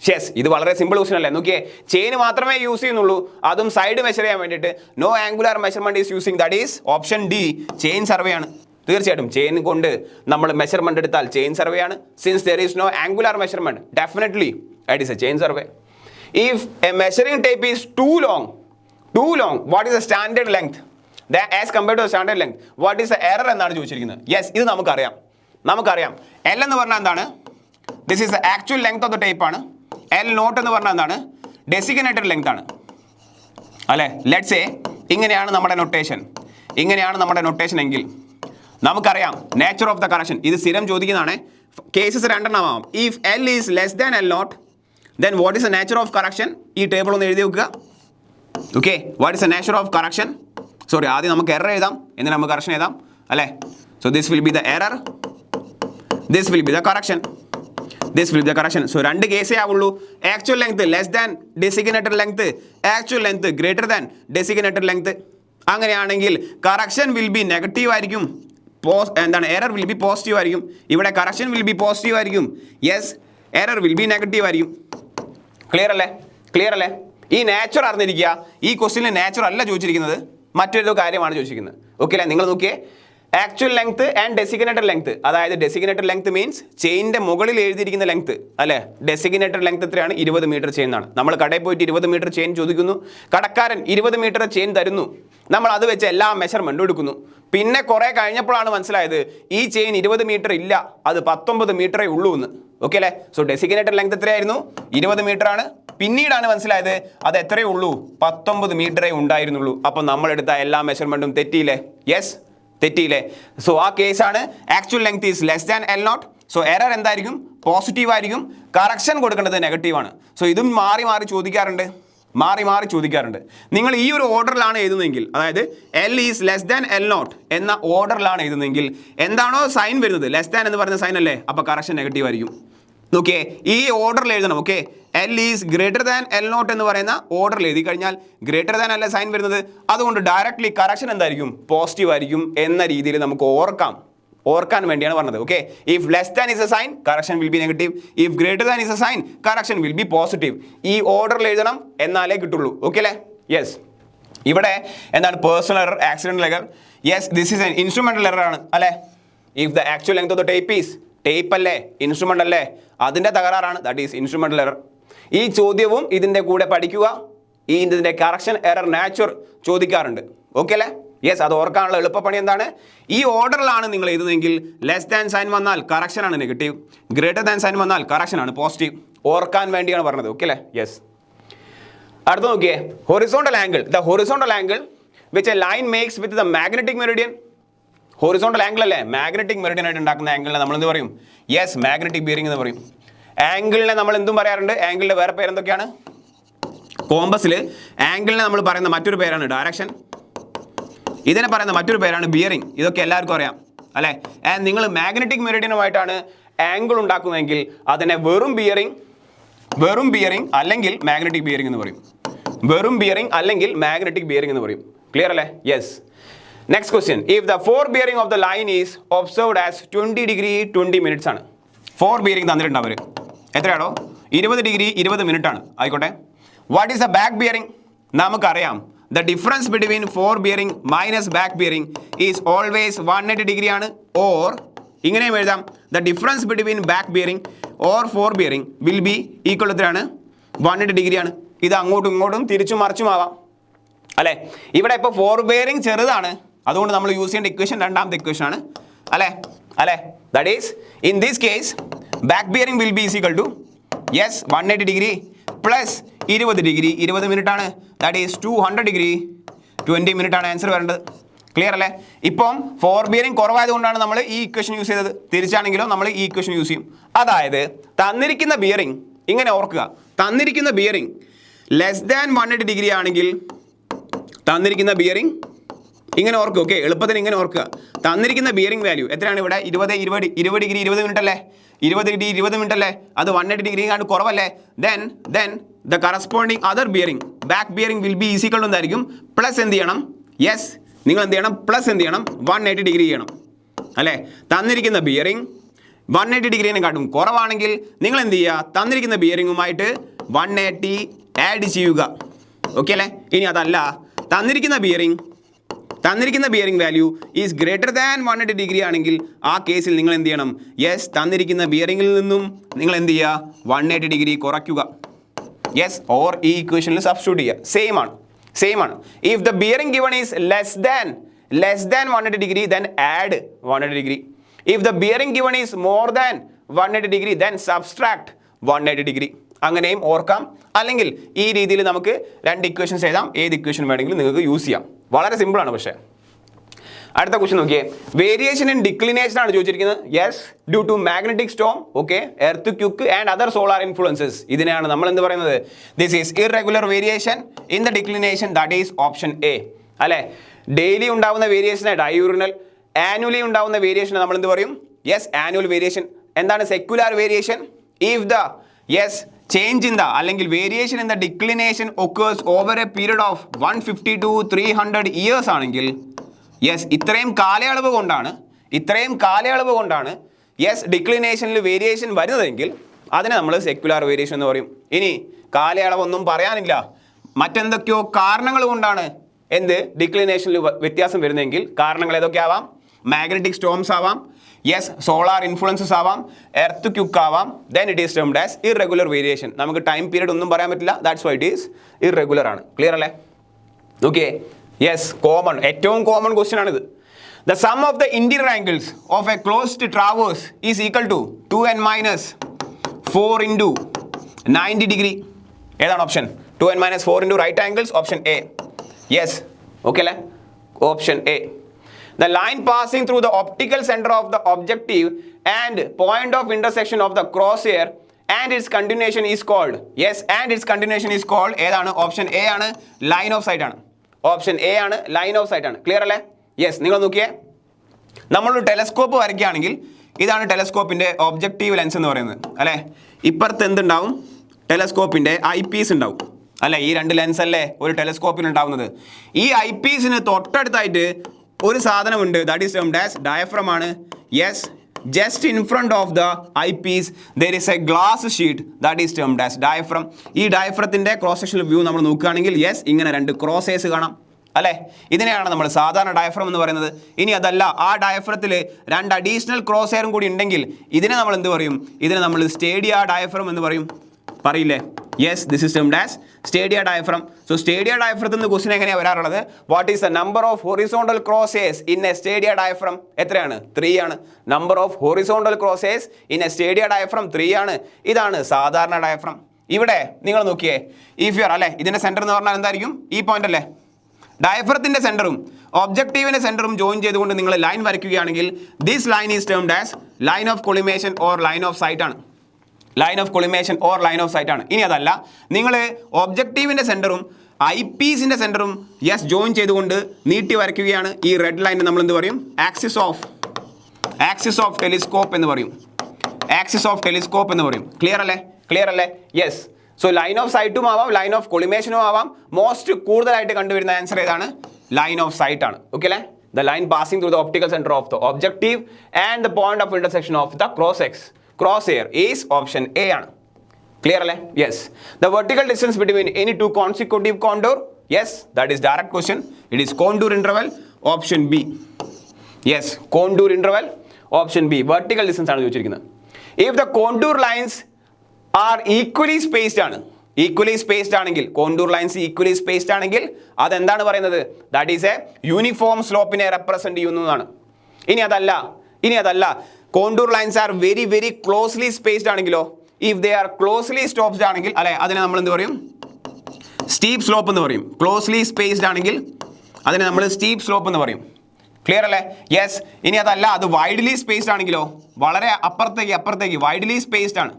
Yes, ഇത് വളരെ simple question അല്ലേ? നോക്കിയേ, chain മാത്രമേ use ചെയ്യുന്നുള്ളൂ, അതും സൈഡ് മെഷർ ചെയ്യാൻ വേണ്ടിയിട്ട്. No angular measurement is using. That is option D, chain survey ആണ്. തീർച്ചയായിട്ടും ചെയിൻ കൊണ്ട് നമ്മൾ മെഷർമെന്റ് എടുത്താൽ ചെയിൻ സർവേ ആണ്. Since there is no angular measurement, definitely it is a chain survey. If a measuring tape is too long what is the standard length as compared to standard length? What is the error എന്നാണ് ചോദിച്ചിരിക്കുന്നത്. Yes, ഇത് നമുക്കറിയാം. L എന്ന് പറഞ്ഞാൽ എന്താണ്? This is the actual length of the tape ആണ്. L not എന്ന് പറഞ്ഞാൽ എന്താണ്? ഡെസിഗ്നേറ്റഡ് ലെങ്ത് ആണ് അല്ലേ? ലെറ്റ്സ് സേ ഇങ്ങനെയാണ് നമ്മുടെ നൊട്ടേഷൻ എങ്കിൽ നമുക്കറിയാം നേച്ചർ ഓഫ് ദ കറക്ഷൻ. ഇത് സ്ഥിരം ചോദിക്കുന്നതാണ്. കേസസ് രണ്ടെണ്ണമാവാം. If L is less than L naught, then what is the nature of correction? ഈ ടേബിൾ ഒന്ന് എഴുതി വെക്കുക. Okay, what is the nature of correction? Sorry, ആദ്യം നമുക്ക് എറർ എഴുതാം, എന്നിട്ട് നമുക്ക് കറക്ഷൻ എഴുതാം അല്ലേ? So this will be the error, this will be the correction. So രണ്ട് കേസേ ആവുള്ളൂ. Actual length less than designated length, actual length greater than designated length. അങ്ങനെയാണെങ്കിൽ കറക്ഷൻ വിൽ ബി നെഗറ്റീവ് ആയിരിക്കും. എറർ വിൽ ബി പോസിറ്റീവ് ആയിരിക്കും. ഇവിടെ correction will be positive ആയിരിക്കും. Yes, error will be negative ആയിരിക്കും. Clear അല്ലേ? ഈ നേച്ചർ അറിഞ്ഞിരിക്കുക. ഈ ക്വസ്റ്റ്യനിൽ നേച്ചർ അല്ല ചോദിച്ചിരിക്കുന്നത്, മറ്റൊരു കാര്യമാണ് ചോദിച്ചിരിക്കുന്നത്. ഓക്കെ അല്ലേ? നിങ്ങൾ നോക്കിയേ, actual length and designated length. അതായത് ഡെസിഗ്നേറ്റഡ് ലെങ്ത് മീൻസ് ചെയിൻ്റെ മുകളിൽ എഴുതിയിരിക്കുന്ന ലെങ്ത് അല്ലേ. ഡെസിഗ്നേറ്റഡ് ലെങ്ത് എത്രയാണ്? 20 മീറ്റർ ചെയിൻ ആണ്. നമ്മൾ കടയിൽ പോയിട്ട് 20 മീറ്റർ ചെയിൻ ചോദിക്കുന്നു, കടക്കാരൻ 20 മീറ്റർ ചെയിൻ തരുന്നു, നമ്മൾ അത് വെച്ച് എല്ലാ മെഷർമെൻറ്റും എടുക്കുന്നു. പിന്നെ കുറേ കഴിഞ്ഞപ്പോഴാണ് മനസ്സിലായത് ഈ ചെയിൻ 20 മീറ്റർ ഇല്ല, അത് 19 മീറ്ററേ ഉള്ളൂ എന്ന്. ഓക്കെ അല്ലേ? സോ ഡെസിഗ്നേറ്റഡ് ലെങ്ത് എത്രയായിരുന്നു? 20 മീറ്റർ ആണ്. പിന്നീടാണ് മനസ്സിലായത് അത് എത്രയേ ഉള്ളൂ? 19 മീറ്ററേ ഉണ്ടായിരുന്നുള്ളൂ. അപ്പം നമ്മളെടുത്ത എല്ലാ മെഷർമെൻറ്റും തെറ്റിയില്ലേ? യെസ്, തെറ്റിയില്ലേ? സോ ആ കേസാണ് actual length is less than L0. So error എന്തായിരിക്കും? പോസിറ്റീവ് ആയിരിക്കും. കറക്ഷൻ കൊടുക്കേണ്ടത് നെഗറ്റീവാണ്. സോ ഇതും മാറി മാറി ചോദിക്കാറുണ്ട്. നിങ്ങൾ ഈ ഒരു ഓർഡറിലാണ് എഴുതുന്നതെങ്കിൽ, അതായത് L is less than L0 എന്ന ഓർഡറിലാണ് എഴുതുന്നതെങ്കിൽ എന്താണോ സൈൻ വരുന്നത്, ലെസ് ദാൻ എന്ന് പറയുന്ന സൈൻ അല്ലേ, അപ്പോൾ കറക്ഷൻ നെഗറ്റീവ് ആയിരിക്കും. നോക്കിയേ, ഈ ഓർഡറിൽ എഴുതണം. Okay, L is greater than L0 എന്ന് പറയുന്ന ഓർഡറിൽ എഴുതി കഴിഞ്ഞാൽ ഗ്രേറ്റർ ദാൻ അല്ല സൈൻ വരുന്നത്, അതുകൊണ്ട് ഡയറക്ട്ലി കറക്ഷൻ എന്തായിരിക്കും? പോസിറ്റീവ് ആയിരിക്കും എന്ന രീതിയിൽ നമുക്ക് ഓർക്കാൻ വേണ്ടിയാണ് പറഞ്ഞത്. Okay, if less than is a sign, correction will be negative. If greater than is a sign, correction will be positive. ഈ ഓർഡറിൽ എഴുതണം, എന്നാലേ കിട്ടുള്ളൂ. ഓക്കെ അല്ലേ? യെസ്. ഇവിടെ എന്താണ്? Personal error, accidental error. Yes, this is an instrumental error ആണ് അല്ലേ. If the actual length of the tape is, tape അല്ലേ, ഇൻസ്ട്രുമെന്റ് അല്ലേ, അതിന്റെ തകരാറാണ്. That is instrumental error. ഈ ചോദ്യവും ഇതിന്റെ കൂടെ പഠിക്കുക. ഇതിന്റെ കറക്ഷൻ എറർ നാച്ചുർ ചോദിക്കാറുണ്ട്. ഓക്കെ അല്ലേ? യെസ്, അത് ഓർക്കാനുള്ള എളുപ്പപ്പണി എന്താണ്? ഈ ഓർഡറിലാണ് നിങ്ങൾ എഴുതുന്നതെങ്കിൽ ലെസ് ദാൻ സൈൻ വന്നാൽ കറക്ഷൻ ആണ് നെഗറ്റീവ്, ഗ്രേറ്റർ ദാൻ സൈൻ വന്നാൽ കറക്ഷൻ ആണ് പോസിറ്റീവ്. ഓർക്കാൻ വേണ്ടിയാണ് പറഞ്ഞത്. ഓക്കെ അല്ലേ? യെസ്. അടുത്ത നോക്കിയേ, horizontal angle. The horizontal angle which A line makes with the magnetic Meridian. Horizontal angle അല്ലേ, മാഗ്നറ്റിക് മെറിഡിയൻ ആയിട്ട് ഉണ്ടാക്കുന്ന ആംഗിളിനെ നമ്മൾ എന്ത് പറയും? യെസ്, മാഗ്നറ്റിക് ബിയറിംഗ് എന്ന് പറയും. ആംഗിളിനെ നമ്മൾ എന്തും പറയാറുണ്ട്? ആംഗിളിന്റെ വേറെ പേര് എന്തൊക്കെയാണ്? കോമ്പസിൽ ആംഗിളിനെ നമ്മൾ പറയുന്ന മറ്റൊരു പേരാണ് ഡയറക്ഷൻ. ഇതിനെ പറയുന്ന മറ്റൊരു പേരാണ് ബിയറിംഗ്. ഇതൊക്കെ എല്ലാവർക്കും അറിയാം അല്ലേ. ആൻഡ് നിങ്ങൾ മാഗ്നറ്റിക് മെറിഡിയനുമായിട്ടാണ് ആംഗിൾ ഉണ്ടാക്കുന്നതെങ്കിൽ അതിനെ വെറും ബിയറിംഗ് അല്ലെങ്കിൽ മാഗ്നറ്റിക് ബിയറിംഗ് എന്ന് പറയും. വെറും ബിയറിംഗ് അല്ലെങ്കിൽ മാഗ്നറ്റിക് ബിയറിംഗ് എന്ന് പറയും. ക്ലിയർ അല്ലേ? Yes. Next question, if the four bearing of the line is observed as 20 degree 20 minutes ആണ്. ഫോർ ബിയറിംഗ് തന്നിട്ടുണ്ട് അവർ. എത്രയാണോ? 20 ഡിഗ്രി 20 മിനിറ്റ് ആണ്. ആയിക്കോട്ടെ. What is the back bearing? നമുക്കറിയാം the difference between four bearing minus back bearing is always 180 degree ആണ്. or ഇങ്ങനെയും എഴുതാം, the difference between back bearing or four bearing will be equal to 180 degree ആണ്. ഇത് അങ്ങോട്ടും ഇങ്ങോട്ടും തിരിച്ചും മറിച്ചും ആവാം അല്ലേ. ഇവിടെ ഇപ്പോൾ ഫോർ ബിയറിംഗ് ചെറുതാണ്, അതുകൊണ്ട് നമ്മൾ യൂസ് ചെയ്യേണ്ട ഇക്വേഷൻ രണ്ടാമത്തെ ഇക്വേഷൻ ആണ് അല്ലേ. that is in this case back bearing will be equal to yes 180 degree plus 20 degree 20 minute ആണ്. ദാറ്റ് ഈസ് 200 ഡിഗ്രി 20 മിനിറ്റ് ആണ് ആൻസർ വരേണ്ടത്. ക്ലിയർ അല്ലേ? ഇപ്പം ഫോർ ബിയറിംഗ് കുറവായതുകൊണ്ടാണ് നമ്മൾ ഈ ഇക്വേഷൻ യൂസ് ചെയ്തത്. തിരിച്ചാണെങ്കിലോ നമ്മൾ ഈ ഇക്വേഷൻ യൂസ് ചെയ്യും. അതായത് തന്നിരിക്കുന്ന ബിയറിംഗ് ഇങ്ങനെ ഓർക്കുക, തന്നിരിക്കുന്ന ബിയറിംഗ് ലെസ് ദാൻ 180 ഡിഗ്രി ആണെങ്കിൽ തന്നിരിക്കുന്ന ബിയറിംഗ് ഇങ്ങനെ ഓർക്കുക. ഓക്കെ, എളുപ്പത്തിന് ഇങ്ങനെ ഓർക്കുക. തന്നിരിക്കുന്ന ബിയറിംഗ് വാല്യൂ എത്രയാണ്? ഇവിടെ 20 ഡിഗ്രി 20 മിനിറ്റ് അല്ലേ, 20 ഡിഗ്രി 20 മിനിറ്റ് അല്ലേ, അത് 180 ഡിഗ്രി ആണ് കുറവല്ലേ. then the corresponding other bearing back bearing will be equal to എന്തായിരിക്കും? പ്ലസ് എന്ത് ചെയ്യണം? യെസ്, നിങ്ങൾ എന്ത് ചെയ്യണം? പ്ലസ് എന്ത് ചെയ്യണം? 180 ഡിഗ്രി ചെയ്യണം അല്ലേ. തന്നിരിക്കുന്ന ബിയറിംഗ് 180 ഡിഗ്രിനെ കാട്ടും കുറവാണെങ്കിൽ നിങ്ങൾ എന്ത് ചെയ്യുക? തന്നിരിക്കുന്ന ബിയറിംഗുമായിട്ട് 180 ആഡ് ചെയ്യുക. ഓക്കെ അല്ലേ? ഇനി അതല്ല, തന്നിരിക്കുന്ന bearing value is greater than 180 degree ആണെങ്കിൽ ആ കേസിൽ നിങ്ങൾ എന്ത് ചെയ്യണം? യെസ്, തന്നിരിക്കുന്ന ബിയറിംഗിൽ നിന്നും നിങ്ങൾ എന്ത് ചെയ്യുക? 180 ഡിഗ്രി കുറയ്ക്കുക. യെസ്, ഓർ ഈ ഇക്വേഷനിൽ സബ്സ്റ്റിറ്റ്യൂട്ട് ചെയ്യുക. സെയിം ആണ്. If the bearing given is less than 180 degree then add 180 degree. If the bearing given is more than 180 degree then subtract 180 degree. അങ്ങനെയും ഓർക്കാം. അല്ലെങ്കിൽ ഈ രീതിയിൽ നമുക്ക് രണ്ട് ഇക്വേഷൻസ് എഴുതാം. ഏത് ഇക്വേഷൻ വേണമെങ്കിലും നിങ്ങൾക്ക് യൂസ് ചെയ്യാം. വളരെ സിമ്പിളാണ്. പക്ഷേ അടുത്ത ക്വസ്റ്റ്യൻ നോക്കിയേ, വേരിയേഷൻ ഇൻ ഡിക്ലിനേഷൻ ആണ് ചോദിച്ചിരിക്കുന്നത്. Yes, due to magnetic storm, okay, earthquake and other solar influences. ഇതിനെയാണ് നമ്മൾ എന്ത് പറയുന്നത്? This is irregular variation in the declination. That is option A അല്ലേ. ഡെയിലി ഉണ്ടാവുന്ന വേരിയേഷനെ ഡയൂറിനൽ, ആനുവലി ഉണ്ടാവുന്ന വേരിയേഷനെ നമ്മൾ എന്ത് പറയും? Yes, annual variation. എന്താണ് secular variation? If the yes change in the അല്ലെങ്കിൽ variation in the declination occurs over a period of 150 to 300 years ആണെങ്കിൽ, യെസ്, ഇത്രയും കാലയളവ് കൊണ്ടാണ് യെസ് ഡിക്ലിനേഷനിൽ വേരിയേഷൻ വരുന്നതെങ്കിൽ അതിനെ നമ്മൾ സെക്യുലർ വേരിയേഷൻ എന്ന് പറയും. ഇനി കാലയളവൊന്നും പറയാനില്ല, മറ്റെന്തൊക്കെയോ കാരണങ്ങൾ കൊണ്ടാണ് എന്ത് ഡിക്ലിനേഷനിൽ വ്യത്യാസം വരുന്നതെങ്കിൽ കാരണങ്ങൾ ഏതൊക്കെ ആവാം? മാഗ്നറ്റിക് സ്റ്റോംസ് ആവാം, യെസ് സോളാർ ഇൻഫ്ലുവൻസസ് ആവാം, എർത്ത് ക്യുക്ക് ആവാം. Then it is termed as irregular variation. നമുക്ക് ടൈം പീരീഡ് ഒന്നും പറയാൻ പറ്റില്ല, that's why it is irregular ആണ്. ക്ലിയർ അല്ലേ? ഓക്കെ, യെസ്, കോമൺ, ഏറ്റവും കോമൺ ക്വസ്റ്റ്യൻ ആണിത്. The sum of the interior angles of a closed traverse is equal to 2n minus 4 into 90 degree. ഏതാണ് option? 2n minus 4 into right angles, option A. Yes, okay അല്ലേ? Option A. The line passing through the optical center of the objective and point of intersection of the crosshair and its continuation is called, yes, and its continuation is called, ഏതാണ്? Option A ആണ്, line of sight ആണ്. Option A ആണ്, line of sight ആണ്. Clear അല്ലേ? Yes, നിങ്ങൾ നോക്കിയേ, നമ്മളൊരു telescope വരയ്ക്കുകയാണെങ്കിൽ ഇതാണ് ടെലസ്കോപ്പിൻ്റെ ഒബ്ജക്റ്റീവ് ലെൻസ് എന്ന് പറയുന്നത് അല്ലേ. ഇപ്പുറത്ത് എന്തുണ്ടാവും? ടെലസ്കോപ്പിൻ്റെ ഐ പീസ് ഉണ്ടാവും അല്ലേ. ഈ രണ്ട് ലെൻസ് അല്ലേ ഒരു ടെലസ്കോപ്പിന് ഉണ്ടാവുന്നത്. ഈ ഐ പീസിന് തൊട്ടടുത്തായിട്ട് ഒരു സാധനമുണ്ട്, that is termed as diaphragm ആണ്. Yes, just in front of the eyepiece there is a glass sheet, that is termed as diaphragm. ഈ ഡയഫ്രത്തിൻ്റെ ക്രോസ് സെക്ഷണൽ വ്യൂ നമ്മൾ നോക്കുകയാണെങ്കിൽ യെസ്, ഇങ്ങനെ രണ്ട് ക്രോസേഴ്സ് കാണാം അല്ലേ. ഇതിനെയാണ് നമ്മൾ സാധാരണ ഡയഫ്രം എന്ന് പറയുന്നത്. ഇനി അതല്ല, ആ ഡയഫ്രത്തിൽ രണ്ട് അഡീഷണൽ ക്രോസ് എയറും കൂടി ഉണ്ടെങ്കിൽ ഇതിനെ നമ്മൾ എന്ത് പറയും? ഇതിനെ നമ്മൾ സ്റ്റേഡിയ ഡയഫ്രം എന്ന് പറയും, പറയില്ലേ? Yes, this is termed as stadia diaphragm. So stadia ഡയഫ്രത്തിൽ നിന്ന് ക്വസ്റ്റ്യൻ എങ്ങനെയാണ് വരാറുള്ളത്? What is the number of horizontal crosshairs in a stadia diaphragm? എത്രയാണ്? 3 ആണ്. Number of horizontal crosshairs in a stadia diaphragm 3 ആണ്. ഇതാണ് സാധാരണ ഡയഫ്രം. ഇവിടെ നിങ്ങൾ നോക്കിയേ, ഇഫ് യു ആർ അല്ലേ, ഇതിൻ്റെ സെൻറ്റർ എന്ന് പറഞ്ഞാൽ എന്തായിരിക്കും? ഈ പോയിന്റ് അല്ലേ. ഡയഫ്രത്തിൻ്റെ സെൻറ്ററും ഒബ്ജക്റ്റീവിൻ്റെ സെൻറ്ററും ജോയിൻ ചെയ്തുകൊണ്ട് നിങ്ങൾ ലൈൻ വരയ്ക്കുകയാണെങ്കിൽ this line is termed as line of collimation or line of sight ആണ്. Line of collimation or line of sight ആണ്. ഇനി അതല്ല, നിങ്ങൾ ഒബ്ജക്റ്റീവിൻ്റെ സെൻറ്ററും ഐ പീസിൻ്റെ സെൻറ്ററും യെസ് ജോയിൻ ചെയ്തുകൊണ്ട് നീട്ടി വരയ്ക്കുകയാണ്. ഈ റെഡ് ലൈനിന് നമ്മൾ എന്ത് പറയും? ആക്സിസ് ഓഫ് ടെലിസ്കോപ്പ് എന്ന് പറയും. ആക്സിസ് ഓഫ് ടെലിസ്കോപ്പ് എന്ന് പറയും. ക്ലിയർ അല്ലേ? ക്ലിയർ അല്ലേ? യെസ്. സോ ലൈൻ ഓഫ് സൈറ്റും ആവാം, ലൈൻ ഓഫ് കൊളിമേഷനും ആവാം. മോസ്റ്റ് കൂടുതലായിട്ട് കണ്ടുവരുന്ന ആൻസർ ഏതാണ്? ലൈൻ ഓഫ് സൈറ്റ് ആണ്. ഓക്കെ അല്ലേ? The line passing through the optical centre of the objective and the point of intersection of the cross air is option A ആണ്. Clear അല്ലേ? Yes. The vertical distance between any two consecutive contour, yes, that is direct question. It is contour interval, option B. Yes, contour interval, option B. Vertical distance ആണ് ചോദിച്ചിരിക്കുന്നത്. If the contour lines are equally spaced ആണ്, equally spaced ആണെങ്കിൽ, contour lines equally spaced ആണെങ്കിൽ അതെന്താണ് പറയുന്നത്? That is a uniform സ്ലോപ്പിനെ represent ചെയ്യുന്നതാണ്. ഇനി അതല്ല, contour lines are very very closely spaced ആണെങ്കിലോ? If they are closely stopped ആണെങ്കിൽ അല്ലെ, അതിനെ നമ്മൾ എന്ത് പറയും? സ്റ്റീപ്പ് സ്ലോപ്പ് എന്ന് പറയും. ക്ലോസ്ലി സ്പേസ്ഡ് ആണെങ്കിൽ അതിനെ നമ്മൾ സ്റ്റീപ്പ് സ്ലോപ്പ് എന്ന് പറയും. ക്ലിയർ അല്ലേ? യെസ്. ഇനി അതല്ല, അത് വൈഡ്ലി സ്പേസ്ഡ് ആണെങ്കിലോ? വളരെ അപ്പുറത്തേക്ക് വൈഡ്ലി സ്പേസ്ഡ് ആണ്,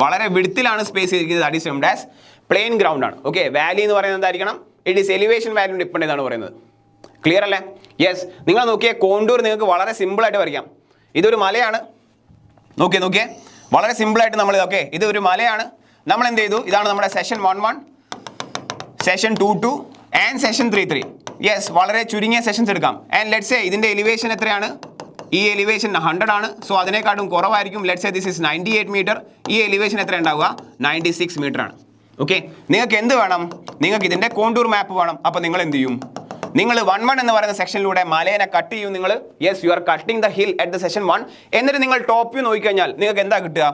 വളരെ വിഡ്ത്തിലാണ് സ്പേസ് ചെയ്തിരിക്കുന്നത്. That is termed as plain ground ആണ്. ഓക്കെ, വാലി എന്ന് പറയുന്നത് എന്തായിരിക്കണം? It is elevation value depend ചെയ്താണ് പറയുന്നത്. ക്ലിയർ അല്ലേ? യെസ്. നിങ്ങൾ നോക്കിയേ, കോണ്ടൂർ നിങ്ങൾക്ക് വളരെ സിമ്പിളായിട്ട് വരയ്ക്കാം. ഇതൊരു മലയാണ്. നോക്കിയേ, വളരെ സിമ്പിളായിട്ട് നമ്മൾ ഓക്കെ, ഇത് ഒരു മലയാണ്. നമ്മൾ എന്ത് ചെയ്തു? ഇതാണ് നമ്മുടെ session 1-1, session 2-2 and session 3-3. Yes, വളരെ ചുരുങ്ങിയ സെഷൻസ് എടുക്കാം. ആൻഡ് ലെറ്റ്സ് സേ ഇതിൻ്റെ എലിവേഷൻ എത്രയാണ്? ഈ എലിവേഷൻ 100 ആണ്. സോ അതിനേക്കാളും കുറവായിരിക്കും. Let's say this is 98 metre. ഈ എലിവേഷൻ എത്ര ഉണ്ടാവുക? 96 മീറ്റർ ആണ്. ഓക്കെ, നിങ്ങൾക്ക് എന്ത് വേണം? നിങ്ങൾക്ക് ഇതിൻ്റെ കോണ്ടൂർ മാപ്പ് വേണം. അപ്പോൾ നിങ്ങൾ എന്ത് ചെയ്യും? നിങ്ങൾ 1-1 എന്ന് പറയുന്ന സെക്ഷനിലൂടെ മലേനെ കട്ട് ചെയ്യും നിങ്ങൾ. Yes, you are cutting the hill at the session 1. എന്നിട്ട് നിങ്ങൾ ടോപ്പ് വ്യൂ നോക്കിക്കഴിഞ്ഞാൽ നിങ്ങൾക്ക് എന്താ കിട്ടുക?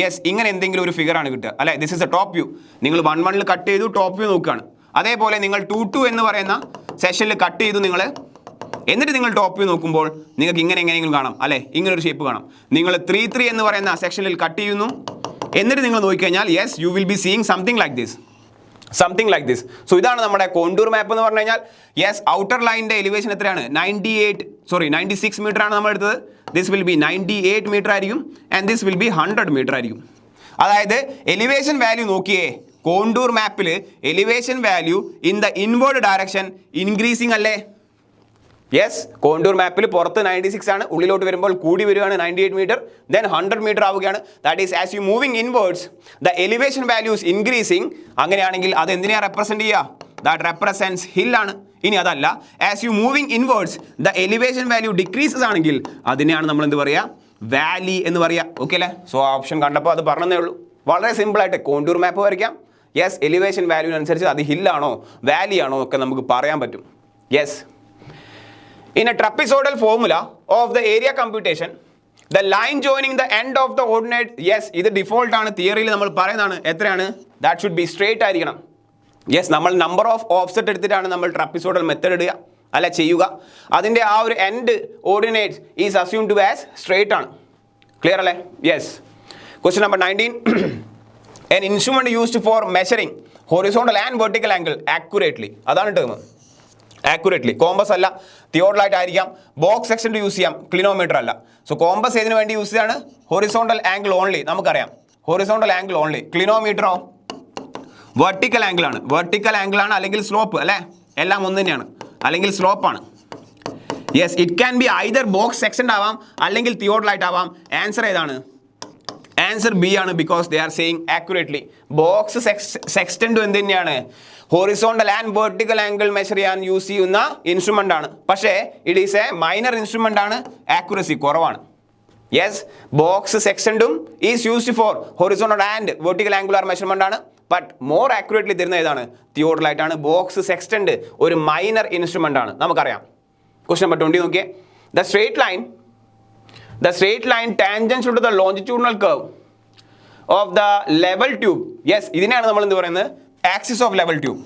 യെസ്, ഇങ്ങനെ എന്തെങ്കിലും ഒരു ഫിഗർ ആണ് കിട്ടുക അല്ലേ. This is A top view. നിങ്ങൾ 1-1 കട്ട് ചെയ്തു, ടോപ്പ് വ്യൂ നോക്കുകയാണ്. അതേപോലെ നിങ്ങൾ 2-2 എന്ന് പറയുന്ന സെഷനിൽ കട്ട് ചെയ്തു നിങ്ങൾ, എന്നിട്ട് നിങ്ങൾ ടോപ്പ് വ്യൂ നോക്കുമ്പോൾ നിങ്ങൾക്ക് ഇങ്ങനെ എങ്ങനെയെങ്കിലും കാണാം അല്ലേ, ഇങ്ങനെ ഒരു ഷേപ്പ് കാണാം. നിങ്ങൾ 3-3 എന്ന് പറയുന്ന സെക്ഷനിൽ കട്ട് ചെയ്യുന്നു, എന്നിട്ട് നിങ്ങൾ നോക്കിക്കഴിഞ്ഞാൽ yes, you will be seeing something like this. So ഇതാണ് നമ്മുടെ കോണ്ടൂർ മാപ്പ് എന്ന് പറഞ്ഞു കഴിഞ്ഞാൽ. യെസ്, ഔട്ടർ ലൈനിൻ്റെ എലിവേഷൻ എത്രയാണ്? 96 മീറ്റർ ആണ് നമ്മൾ എടുത്തത്. ദിസ് വിൽ ബി 98 മീറ്റർ ആയിരിക്കും and this will be 100 metre ആയിരിക്കും. അതായത് എലിവേഷൻ വാല്യൂ നോക്കിയേ, കോണ്ടൂർ മാപ്പിൽ elevation value in the inward direction increasing അല്ലേ? യെസ്, കോണ്ടൂർ മാപ്പിൽ പുറത്ത് 96 ആണ്, ഉള്ളിലോട്ട് വരുമ്പോൾ കൂടി വരികയാണ് 98 മീറ്റർ, ദെൻ 100 മീറ്റർ ആവുകയാണ്. That is as you moving inwards the elevation values increasing. അങ്ങനെയാണെങ്കിൽ അത് എന്തിനാണ് റെപ്രസെൻറ്റ് ചെയ്യുക? ദാറ്റ് റെപ്രസെൻറ്റ്സ് ഹിൽ ആണ്. ഇനി അതല്ല, as you moving inwards the elevation value decreases ആണെങ്കിൽ അതിനെയാണ് നമ്മൾ എന്ത് പറയുക? വാലി എന്ന് പറയുക. ഓക്കെ അല്ലേ? സോ ഓപ്ഷൻ കണ്ടപ്പോൾ അത് പറഞ്ഞതേ ഉള്ളൂ. വളരെ സിമ്പിളായിട്ട് കോണ്ടൂർ മാപ്പ് വരയ്ക്കാം. യെസ്, എലിവേഷൻ വാല്യൂവിനനുസരിച്ച് അത് ഹില്ലാണോ വാലി ആണോ ഒക്കെ നമുക്ക് പറയാൻ പറ്റും. Yes, in A trapezoidal formula of the area computation the line joining the end of the ordinate, yes ഇത് ഡിഫോൾട്ട് ആണ്, തിയറിയിൽ നമ്മൾ പറയുന്നതാണ്. എത്രയാണ്? ദാറ്റ് ഷുഡ് ബി സ്ട്രേറ്റ് ആയിരിക്കണം. യെസ്, നമ്മൾ നമ്പർ ഓഫ് ഓഫ്സെറ്റ് എടുത്തിട്ടാണ് നമ്മൾ ട്രപ്പിസോഡൽ മെത്തേഡ് ഇടുക അല്ല ചെയ്യുക. അതിൻ്റെ ആ ഒരു end ordinates is assume to as straight ആണ്. ക്ലിയർ അല്ലേ? Yes. Question number 19. An instrument used for measuring horizontal and vertical angle accurately. അതാണ് ടേം. ആക്യുറേറ്റ്ലി. കോമ്പസ് അല്ല, തിയോഡലൈറ്റ് ആയിരിക്കാം. ബോക്സ് സെക്ഷൻ യൂസ് ചെയ്യാം, ക്ലിനോമീറ്റർ അല്ല. സോ കോമ്പസ് ഏതിനു വേണ്ടി use ചെയ്യാണ്? Horizontal angle only. നമുക്കറിയാം ഹൊറിസോണ്ടൽ ആംഗിൾ ഓൺലി. ക്ലിനോമീറ്ററോ വെർട്ടിക്കൽ ആംഗിൾ ആണ്. വെർട്ടിക്കൽ ആംഗിൾ ആണ്, അല്ലെങ്കിൽ സ്ലോപ്പ് അല്ലേ? എല്ലാം ഒന്ന് തന്നെയാണ്, അല്ലെങ്കിൽ സ്ലോപ്പ് ആണ്. Yes, it can be either box section ആവാം അല്ലെങ്കിൽ തിയോഡലൈറ്റ് ആവാം. ആൻസർ ഏതാണ്? ആൻസർ ബി ആണ്, because they are saying accurately. Box സെക്സ്റ്റൻറ്റും എന്ത് തന്നെയാണ്? Horizontal and vertical angle measure ചെയ്യാൻ യൂസ് ചെയ്യുന്ന ഇൻസ്ട്രുമെൻ്റ് ആണ്. പക്ഷേ it is a minor instrument ആണ്, ആക്യുറസി കുറവാണ്. യെസ്, ബോക്സ് സെക്സ്റ്റൻറ്റും is used for horizontal and vertical angular measurement ആണ്. ബട്ട് മോർ ആക്യുറേറ്റ്ലി തരുന്ന ഏതാണ്? തിയോഡലൈറ്റ് ആണ്. ബോക്സ് സെക്സ്റ്റൻറ്റ് ഒരു മൈനർ ഇൻസ്ട്രുമെൻ്റ് ആണ്, നമുക്കറിയാം. ക്വസ്റ്റ്യൻ നമ്പർ 20 നോക്കിയേ. The straight line tangential to the longitudinal curve of the level tube. Yes, ഇതിനെയാണ് നമ്മൾ എന്ത് പറയുന്നത്? Axis of level tube.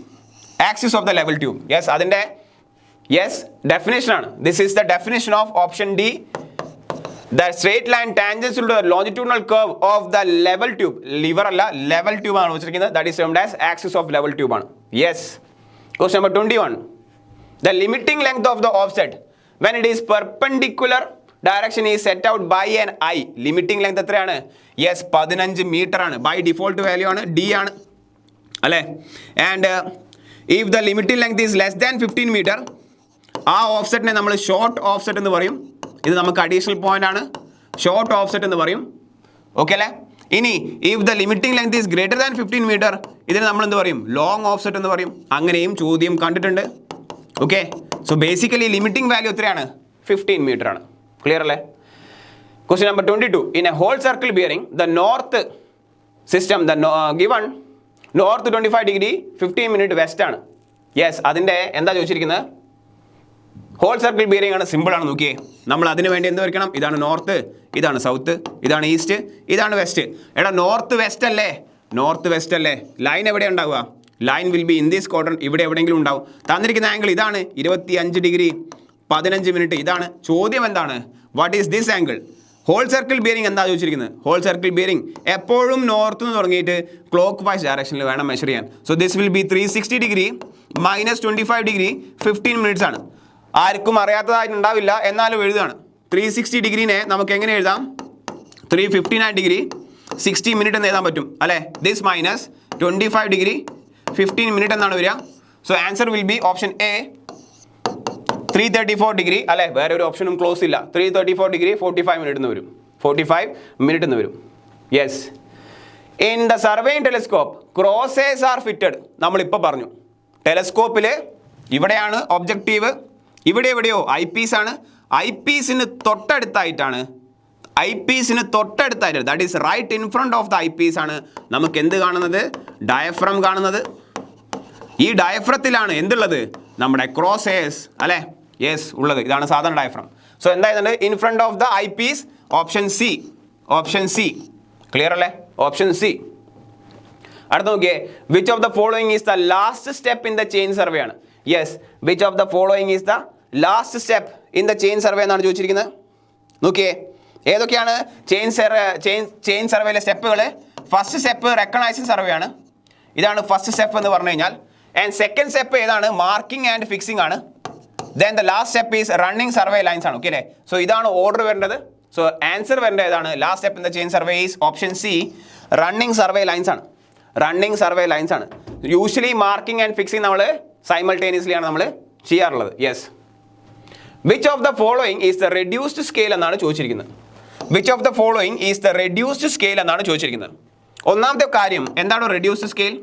Axis of the level tube. Yes, അതിൻ്റെ definition ആണ്. This is the definition of option D. The straight line tangential to the longitudinal curve of the level tube. Lever അല്ല, level tube ആണ് വെച്ചിരിക്കുന്നത്. That is termed as axis of level tube ആണ്. Yes. Question number 21. The limiting length of the offset when it is perpendicular direction is set out by an I. Limiting length എത്രയാണ്? Yes, 15 metre ആണ്. By default value ആണ്, D ആണ് അല്ലേ? And if the limiting length is less than 15 metre, ആ ഓഫ്സെറ്റിനെ നമ്മൾ short offset എന്ന് പറയും. ഇത് നമുക്ക് അഡീഷണൽ പോയിന്റ് ആണ്, ഷോർട്ട് ഓഫ്സെറ്റ് എന്ന് പറയും. ഓക്കെ അല്ലേ? ഇനി if the limiting length is greater than 15 metre, ഇതിന് നമ്മൾ എന്ത് പറയും? ലോങ് ഓഫ്സെറ്റ് എന്ന് പറയും. അങ്ങനെയും ചോദ്യം കണ്ടിട്ടുണ്ട്. Okay, so basically limiting value എത്രയാണ്? 15 മീറ്റർ ആണ്. ക്ലിയർ അല്ലേ? Question number 22. In a whole circle bearing the north system given north 25 degree 15 minute west ആണ്. യെസ്, അതിൻ്റെ എന്താ ചോദിച്ചിരിക്കുന്നത്? ഹോൾ സർക്കിൾ ബിയറിംഗ് ആണ്, സിമ്പിൾ ആണ്. നോക്കിയേ, നമ്മൾ അതിന് വേണ്ടി എന്ത് വരയ്ക്കണം? ഇതാണ് നോർത്ത്, ഇതാണ് സൗത്ത്, ഇതാണ് ഈസ്റ്റ്, ഇതാണ് വെസ്റ്റ്. എടാ നോർത്ത് വെസ്റ്റ് അല്ലേ? നോർത്ത് വെസ്റ്റ് അല്ലേ? ലൈൻ എവിടെ ഉണ്ടാവുക? Line will be in this quadrant. ഇവിടെ എവിടെയെങ്കിലും ഉണ്ടാവും. തന്നിരിക്കുന്ന ആംഗിൾ ഇതാണ്, 25 ഡിഗ്രി 15 മിനിറ്റ്. ഇതാണ് ചോദ്യം. എന്താണ്? What is this angle? Whole circle bearing എന്താ ചോദിച്ചിരിക്കുന്നത്? ഹോൾ സർക്കിൾ ബിയറിംഗ് എപ്പോഴും നോർത്ത് നിന്ന് തുടങ്ങിയിട്ട് ക്ലോക്ക് വൈസ് ഡയറക്ഷനിൽ വേണം മെഷർ ചെയ്യാൻ. So this will be 360 degree minus 25 degree 15 minutes ആണ്. ആർക്കും അറിയാത്തതായിട്ടുണ്ടാവില്ല, എന്നാലും എഴുതുകയാണ്. 360 ഡിഗ്രീനെ നമുക്ക് എങ്ങനെ എഴുതാം? 359 ഡിഗ്രി 60 മിനിറ്റ് എന്ന് എഴുതാൻ പറ്റും അല്ലേ? ദിസ് മൈനസ് 25 ഡിഗ്രി 15 മിനിറ്റ് എന്നാണ് വരിക. So answer will B option A 334 degree അല്ലേ? വേറെ ഒരു ഓപ്ഷനും ക്ലോസ് ഇല്ല. 334 ഡിഗ്രി 45 മിനിറ്റ് എന്ന് വരും. 45 മിനിറ്റ് എന്ന് വരും. Yes, in the surveying telescope crosshairs are fitted. നമ്മളിപ്പോൾ പറഞ്ഞു ടെലിസ്കോപ്പിൽ ഇവിടെയാണ് ഒബ്ജക്റ്റീവ്, ഇവിടെ എവിടെയോ ഐ പീസ് ആണ്. ഐ പീസിന് തൊട്ടടുത്തായിട്ടാണ്, that is right in front of the eyepiece ആണ് നമുക്ക് എന്ത് കാണുന്നത്? ഡയഫ്രം കാണുന്നത്. ഈ ഡയഫ്രത്തിലാണ് എന്തുള്ളത്? നമ്മുടെ ക്രോസേഴ്സ് അല്ലേ? യെസ് ഉള്ളത്. ഇതാണ് സാധാരണ ഡയഫ്രം. സോ എന്തായിരുന്നു? In front of the eyepiece. Option C. Option C. Clear അല്ലേ? Option C. അടുത്ത നോക്കിയേ. Which of the following is the last step in the chain survey ആണ്. Yes, which of the following is the last step in the chain survey എന്നാണ് ചോദിച്ചിരിക്കുന്നത്. നോക്കിയേ, ഏതൊക്കെയാണ് chain സർവേയിലെ സ്റ്റെപ്പുകൾ? First step recognising survey ആണ്. ഇതാണ് ഫസ്റ്റ് സ്റ്റെപ്പ് എന്ന് പറഞ്ഞു കഴിഞ്ഞാൽ. ആൻഡ് സെക്കൻഡ് സ്റ്റെപ്പ് ഏതാണ്? മാർക്കിംഗ് ആൻഡ് ഫിക്സിംഗ് ആണ്. Then the last step is running survey lines ആണ്. ഓക്കെ അല്ലേ? സോ ഇതാണ് ഓർഡർ വരേണ്ടത്. സോ ആൻസർ വരേണ്ടത് ഏതാണ്? Last step in the chain survey is option C, running survey lines ആണ്. Running survey lines ആണ്. Usually marking and fixing നമ്മൾ simultaneously ആണ് നമ്മൾ ചെയ്യാറുള്ളത്. Yes. Which of the following is the reduced scale എന്നാണ് ചോദിച്ചിരിക്കുന്നത്. Which of the following is the reduced scale എന്നാണ് ചോദിച്ചിരിക്കുന്നത്. ഒന്നാമത്തെ കാര്യം എന്താണ് റെഡ്യൂസ്ഡ് സ്കെയിൽ?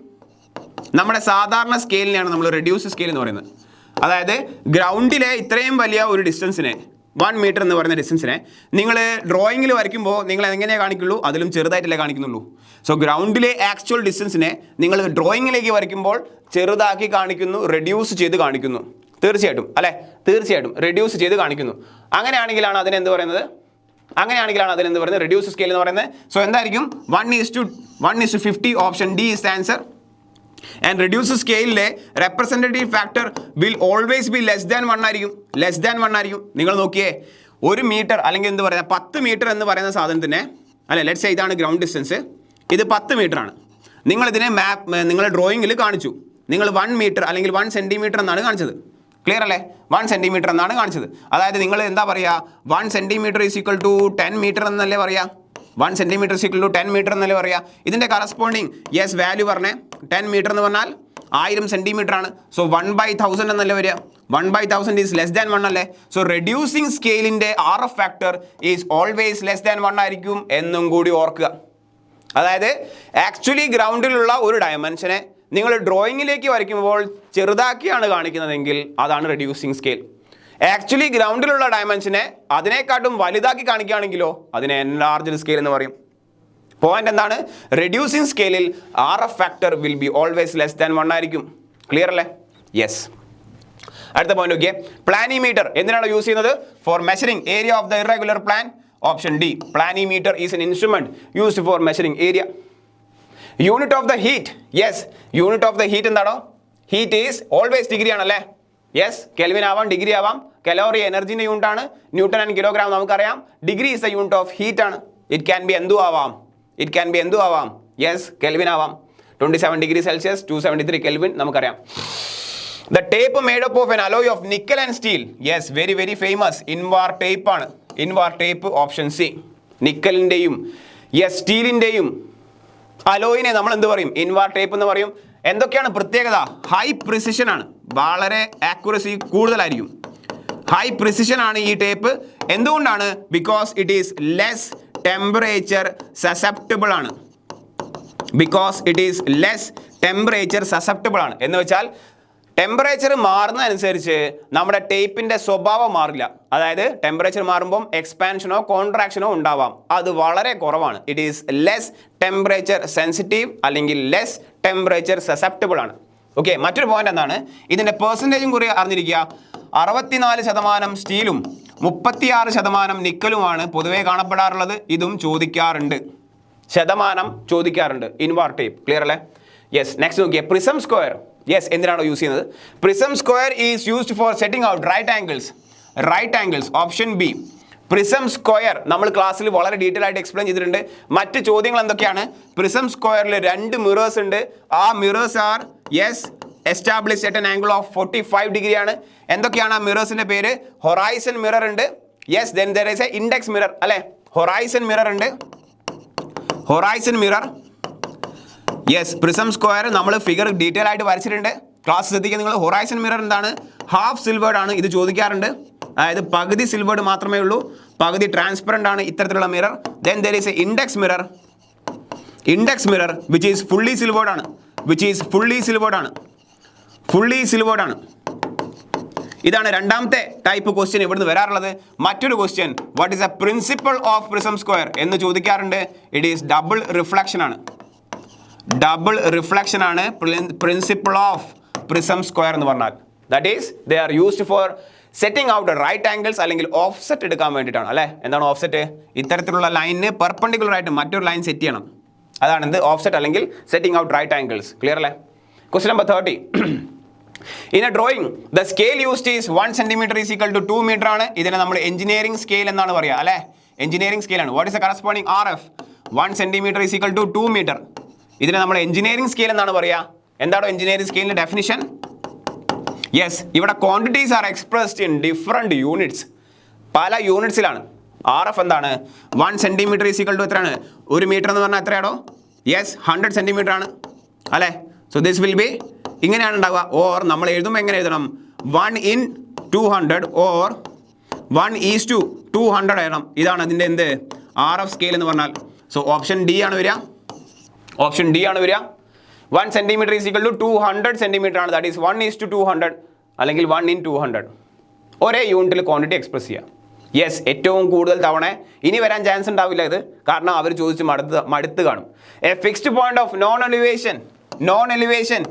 നമ്മുടെ സാധാരണ സ്കെയിലിനെയാണ് നമ്മൾ റെഡ്യൂസ്ഡ് സ്കെയിൽ എന്ന് പറയുന്നത്. അതായത് ഗ്രൗണ്ടിലെ ഇത്രയും വലിയ ഒരു ഡിസ്റ്റൻസിനെ 1 മീറ്റർ എന്ന് പറയുന്ന ഡിസ്റ്റൻസിനെ നിങ്ങൾ ഡ്രോയിങ്ങിൽ വരയ്ക്കുമ്പോൾ നിങ്ങൾ എങ്ങനെയാണ് കാണിക്കുള്ളൂ, അതിലും ചെറുതായിട്ടല്ലേ കാണിക്കുന്നുള്ളൂ. സോ ഗ്രൗണ്ടിലെ ആക്ച്വൽ ഡിസ്റ്റൻസിനെ നിങ്ങൾ ഡ്രോയിങ്ങിലേക്ക് വരയ്ക്കുമ്പോൾ ചെറുതാക്കി കാണിക്കുന്നു, റെഡ്യൂസ് ചെയ്ത് കാണിക്കുന്നു. തീർച്ചയായിട്ടും അല്ലേ, തീർച്ചയായിട്ടും റെഡ്യൂസ് ചെയ്ത് കാണിക്കുന്നു. അങ്ങനെയാണെങ്കിലാണ് അതിനെന്ത് പറയുന്നത്, റെഡ്യൂസ് സ്കെയിൽ എന്ന് പറയുന്നത്. സോ എന്തായിരിക്കും 1:50, option D is answer. And reduce സ്കെയിലിലെ representative factor will always be less than 1 ആയിരിക്കും. നിങ്ങൾ നോക്കിയേ, 1 മീറ്റർ അല്ലെങ്കിൽ എന്ത് പറയുക 10 മീറ്റർ എന്ന് പറയുന്ന സാധനത്തിനെ അല്ലെ, ലെറ്റ്സ് സേ ഇതാണ് ഗ്രൗണ്ട് ഡിസ്റ്റൻസ്, ഇത് 10 മീറ്റർ ആണ്. നിങ്ങളിതിനെ നിങ്ങൾ ഡ്രോയിങ്ങിൽ കാണിച്ചു, നിങ്ങൾ 1 മീറ്റർ അല്ലെങ്കിൽ 1 സെൻറ്റിമീറ്റർ എന്നാണ് കാണിച്ചത്. ക്ലിയർ അല്ലേ, 1 സെൻറ്റിമീറ്റർ എന്നാണ് കാണിച്ചത്. അതായത് നിങ്ങൾ എന്താ പറയുക, 1 centimetre is equal to 10 metre എന്നല്ലേ പറയുക, 1 centimetre is equal to 10 metre എന്നല്ലേ പറയുക. ഇതിൻ്റെ കറസ്പോണ്ടിങ് വാല്യൂ പറഞ്ഞേ, 10 മീറ്റർ എന്ന് പറഞ്ഞാൽ 1000 സെൻറ്റിമീറ്റർ ആണ്. സോ 1/1000 എന്നല്ലേ വരിക, 1/1000 ഈസ് ലെസ് ദാൻ 1 അല്ലേ. സോ റെഡ്യൂസിങ് സ്കെയിലിൻ്റെ RF factor is always less than 1 ആയിരിക്കും എന്നും കൂടി ഓർക്കുക. അതായത് ആക്ച്വലി ഗ്രൗണ്ടിലുള്ള ഒരു ഡയമെൻഷനെ നിങ്ങൾ ഡ്രോയിങ്ങിലേക്ക് വരയ്ക്കുമ്പോൾ ചെറുതാക്കിയാണ് കാണിക്കുന്നതെങ്കിൽ അതാണ് റെഡ്യൂസിങ് സ്കെയിൽ. ആക്ച്വലി ഗ്രൗണ്ടിലുള്ള ഡയമെൻഷനെ അതിനെക്കാട്ടും വലുതാക്കി കാണിക്കുകയാണെങ്കിലോ അതിനെ എൻലാർജ്ഡ് സ്കെയിൽ എന്ന് പറയും. പോയിന്റ് എന്താണ്, റെഡ്യൂസിങ് സ്കെയിലിൽ RF factor will be always less than 1 ആയിരിക്കും. ക്ലിയർ അല്ലേ? യെസ്. അടുത്ത പോയിന്റ് നോക്കിയേ, പ്ലാനിമീറ്റർ എന്തിനാണ് യൂസ് ചെയ്യുന്നത്? For measuring area of the irregular plan. Option D, planimeter is N instrument used for measuring area. Unit of the heat, yes, unit of the heat എന്താണോ, heat is always degree ആണല്ലേ. Yes, kelvin ആവാം, degree ആവാം. Calorie എനർജിൻ്റെ unit ആണ്, newton and kilogram നമുക്കറിയാം. Degree is the unit of heat ആണ്. It can B എന്തു ആവാം, yes, kelvin ആവാം. 27 ഡിഗ്രി സെൽഷ്യസ്, 273 കെൽവിൻ നമുക്കറിയാം. The tape made up of an alloy of nickel and steel, yes, very very famous invar tape ആണ്. Invar tape, option C. നിക്കലിൻ്റെയും സ്റ്റീലിൻ്റെയും അലോയിനെ നമ്മൾ എന്ത് പറയും, ഇൻവാർ ടേപ്പ് എന്ന് പറയും. എന്തൊക്കെയാണ് പ്രത്യേകത? ഹൈ പ്രിസിഷൻ ആണ്, വളരെ ആക്യുറസി കൂടുതലായിരിക്കും. ഹൈ പ്രിസിഷൻ ആണ് ഈ ടേപ്പ്. എന്തുകൊണ്ടാണ്? Because it is less temperature susceptible ആണ്. എന്ന് വെച്ചാൽ ടെമ്പറേച്ചർ മാറുന്നതനുസരിച്ച് നമ്മുടെ ടേപ്പിൻ്റെ സ്വഭാവം മാറില്ല. അതായത് ടെമ്പറേച്ചർ മാറുമ്പം എക്സ്പാൻഷനോ കോൺട്രാക്ഷനോ ഉണ്ടാവാം, അത് വളരെ കുറവാണ്. It is less temperature sensitive അല്ലെങ്കിൽ ലെസ് ടെമ്പറേച്ചർ സസെപ്റ്റബിൾ ആണ്. ഓക്കെ, മറ്റൊരു പോയിന്റ് എന്താണ്, ഇതിൻ്റെ പെർസെൻറ്റേജും കൂടി അറിഞ്ഞിരിക്കുക. 64% സ്റ്റീലും 36% നിക്കലുമാണ് പൊതുവെ കാണപ്പെടാറുള്ളത്. ഇതും ചോദിക്കാറുണ്ട്, ശതമാനം ചോദിക്കാറുണ്ട് ഇൻവാർ ടേപ്പ്. ക്ലിയർ അല്ലേ? യെസ്. നെക്സ്റ്റ് നോക്കിയേ, പ്രിസം സ്ക്വയർ. യെസ്, എന്തിനാണോ യൂസ് ചെയ്യുന്നത്? Prism square is used for setting out right angles. Option B. Prism square നമ്മൾ ക്ലാസ്സിൽ വളരെ ഡീറ്റെയിൽ ആയിട്ട് എക്സ്പ്ലെയിൻ ചെയ്തിട്ടുണ്ട്. മറ്റ് ചോദ്യങ്ങൾ എന്തൊക്കെയാണ്? പ്രിസം സ്ക്വയറിൽ 2 മിറേഴ്സ് ഉണ്ട്. ആ mirrors R establish at an angle of 45 degree ആണ്. എന്തൊക്കെയാണ് ആ മിറേഴ്സിന്റെ പേര്? ഹൊറൈസൺ മിറർ ഉണ്ട്. Yes, then there is a index mirror അല്ലേ. ഹൊറൈസൺ മിറർ ഉണ്ട്, horizon mirror. Yes, prism square നമ്മൾ ഫിഗർ ഡീറ്റെയിൽ ആയിട്ട് വരച്ചിട്ടുണ്ട്. ക്ലാസ് ശ്രദ്ധിക്കുക നിങ്ങൾ. ഹൊറൈസൺ മിറർ എന്താണ്? ഹാഫ് സിൽവേർഡ് ആണ്. ഇത് ചോദിക്കാറുണ്ട്. അതായത് പകുതി സിൽവേർഡ് മാത്രമേ ഉള്ളൂ, പകുതി ട്രാൻസ്പെറൻ്റ് ആണ് ഇത്തരത്തിലുള്ള mirror. Then there is a index mirror which is fully silvered ആണ്. ഇതാണ് രണ്ടാമത്തെ ടൈപ്പ് ക്വസ്റ്റ്യൻ ഇവിടുന്ന് വരാറുള്ളത്. മറ്റൊരു question, what is a principle of prism square എന്ന് ചോദിക്കാറുണ്ട്. ഇറ്റ് ഈസ് ഡബിൾ റിഫ്ലക്ഷൻ ആണ് പ്രിൻസിപ്പിൾ ഓഫ് പ്രിസം സ്ക്വയർ എന്ന് പറഞ്ഞാൽ. That is they are used for setting out right angles അല്ലെങ്കിൽ ഓഫ്സെറ്റ് എടുക്കാൻ വേണ്ടിയിട്ടാണ് അല്ലേ. എന്താണ് ഓഫ്സെറ്റ്? ഇത്തരത്തിലുള്ള ലൈനിന് പെർപെൻഡിക്കുലർ ആയിട്ട് മറ്റൊരു ലൈൻ സെറ്റ് ചെയ്യണം. അതാണ് എന്ത് ഓഫ്സെറ്റ് അല്ലെങ്കിൽ setting out right angles. Clear അല്ലേ? Question number 30. In a drawing the scale used is 1 centimetre is equal to 2 metre ആണ്. ഇതിനെ നമ്മൾ എഞ്ചിനീയറിംഗ് സ്കെയിൽ എന്നാണ് പറയുക അല്ലേ. എഞ്ചിനീയറിംഗ് സ്കെയിലാണ്. What is the corresponding RF? 1 centimetre is equal to 2 metre. ഇതിനെ നമ്മൾ എഞ്ചിനീയറിംഗ് സ്കെയിൽ എന്നാണ് പറയുക. എന്താണോ എഞ്ചിനീയറിംഗ് സ്കെയിലിൻ്റെ ഡെഫിനിഷൻ? യെസ്, ഇവിടെ quantities are expressed in different units. പല യൂണിറ്റ്സിലാണ്. RF എന്താണ്? 1 സെൻറ്റിമീറ്റർ ഈസ് ഈക്വൽ ടു എത്രയാണ്? 1 മീറ്റർ എന്ന് പറഞ്ഞാൽ എത്രയാണോ? യെസ്, 100 സെൻറ്റിമീറ്റർ ആണ് അല്ലേ. സോ ദിസ് വിൽ ബി ഇങ്ങനെയാണ് ഉണ്ടാവുക. ഓർ നമ്മൾ എഴുതുമ്പോൾ എങ്ങനെ എഴുതണം? 1/200 ഓർ 1:200 എഴുതണം. ഇതാണ് അതിൻ്റെ എന്ത് RF സ്കെയിൽ എന്ന് പറഞ്ഞാൽ. സോ ഓപ്ഷൻ ഡി ആണ് വരിക. 1 centimetre is equal to 200 centimetre ആണ്. ദാറ്റ് ഈസ് 1:200 അല്ലെങ്കിൽ 1/200. ഒരേ യൂണിറ്റിൽ ക്വാണ്ടിറ്റി എക്സ്പ്രസ് ചെയ്യുക. യെസ്, ഏറ്റവും കൂടുതൽ തവണ ഇനി വരാൻ ചാൻസ് ഉണ്ടാവില്ല ഇത്, കാരണം അവർ ചോദിച്ച് മടുത്ത് കാണും. A fixed point of known elevation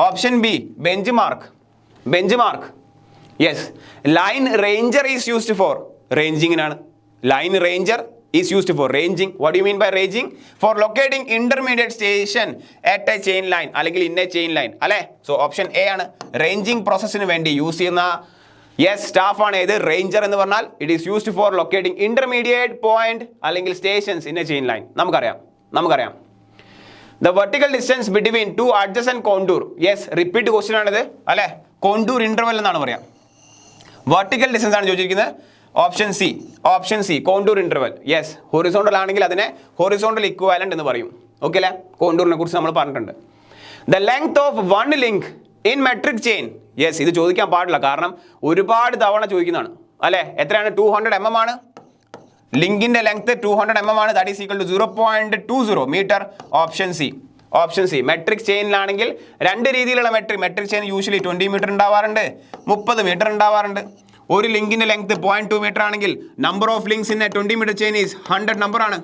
option B bench mark. Yes, line ranger is used for റേഞ്ചിങ്ങിനാണ്. Line ranger is used for ranging. What do you mean by ranging? For locating intermediate station at a chain line അല്ലെങ്കിൽ in a chain line അല്ലേ. So option A ആണ് ranging പ്രോസസ്സിന് വേണ്ടി use ചെയ്യുന്ന staff ആണ് ഏത് ranger എന്ന് പറഞ്ഞാൽ. It is used for locating intermediate point അല്ലെങ്കിൽ stations in a chain line. നമുക്കറിയാം the vertical distance between two adjacent contour. Yes, repeat question ആണിത് അല്ലേ. കോണ്ടൂർ ഇന്റർവെൽ എന്നാണ് പറയാം. വെർട്ടിക്കൽ ഡിസ്റ്റൻസ് ആണ് ചോദിച്ചിരിക്കുന്നത്. Option C contour interval. Yes, horizontal ആണെങ്കിൽ അതിനെ ഹൊറിസോണ്ടൽ ഇക്വാലന്റ് എന്ന് പറയും. ഓക്കെ അല്ലേ. കോണ്ടൂറിനെ കുറിച്ച് നമ്മൾ പറഞ്ഞിട്ടുണ്ട്. The length of one link in metric chain. Yes, ഇത് ചോദിക്കാൻ പാടില്ല, കാരണം ഒരുപാട് തവണ ചോദിക്കുന്നതാണ് അല്ലേ. എത്രയാണ്? 200 mm ആണ് ലിങ്കിന്റെ ലെങ്ത്. 200 mm ആണ്. That is equal to 0.20 metre. Option C metric ചെയിനിലാണെങ്കിൽ രണ്ട് രീതിയിലുള്ള മെട്രിക് ചെയിൻ യൂഷ്വലി 20 മീറ്റർ ഉണ്ടാവാറുണ്ട്, 30 മീറ്റർ ഉണ്ടാവാറുണ്ട്. ഒരു ലിങ്കിന്റെ ലെങ്ത് 0.2 മീറ്റർ ആണെങ്കിൽ number of links in a 20 metre chain is 100 number ആണ്.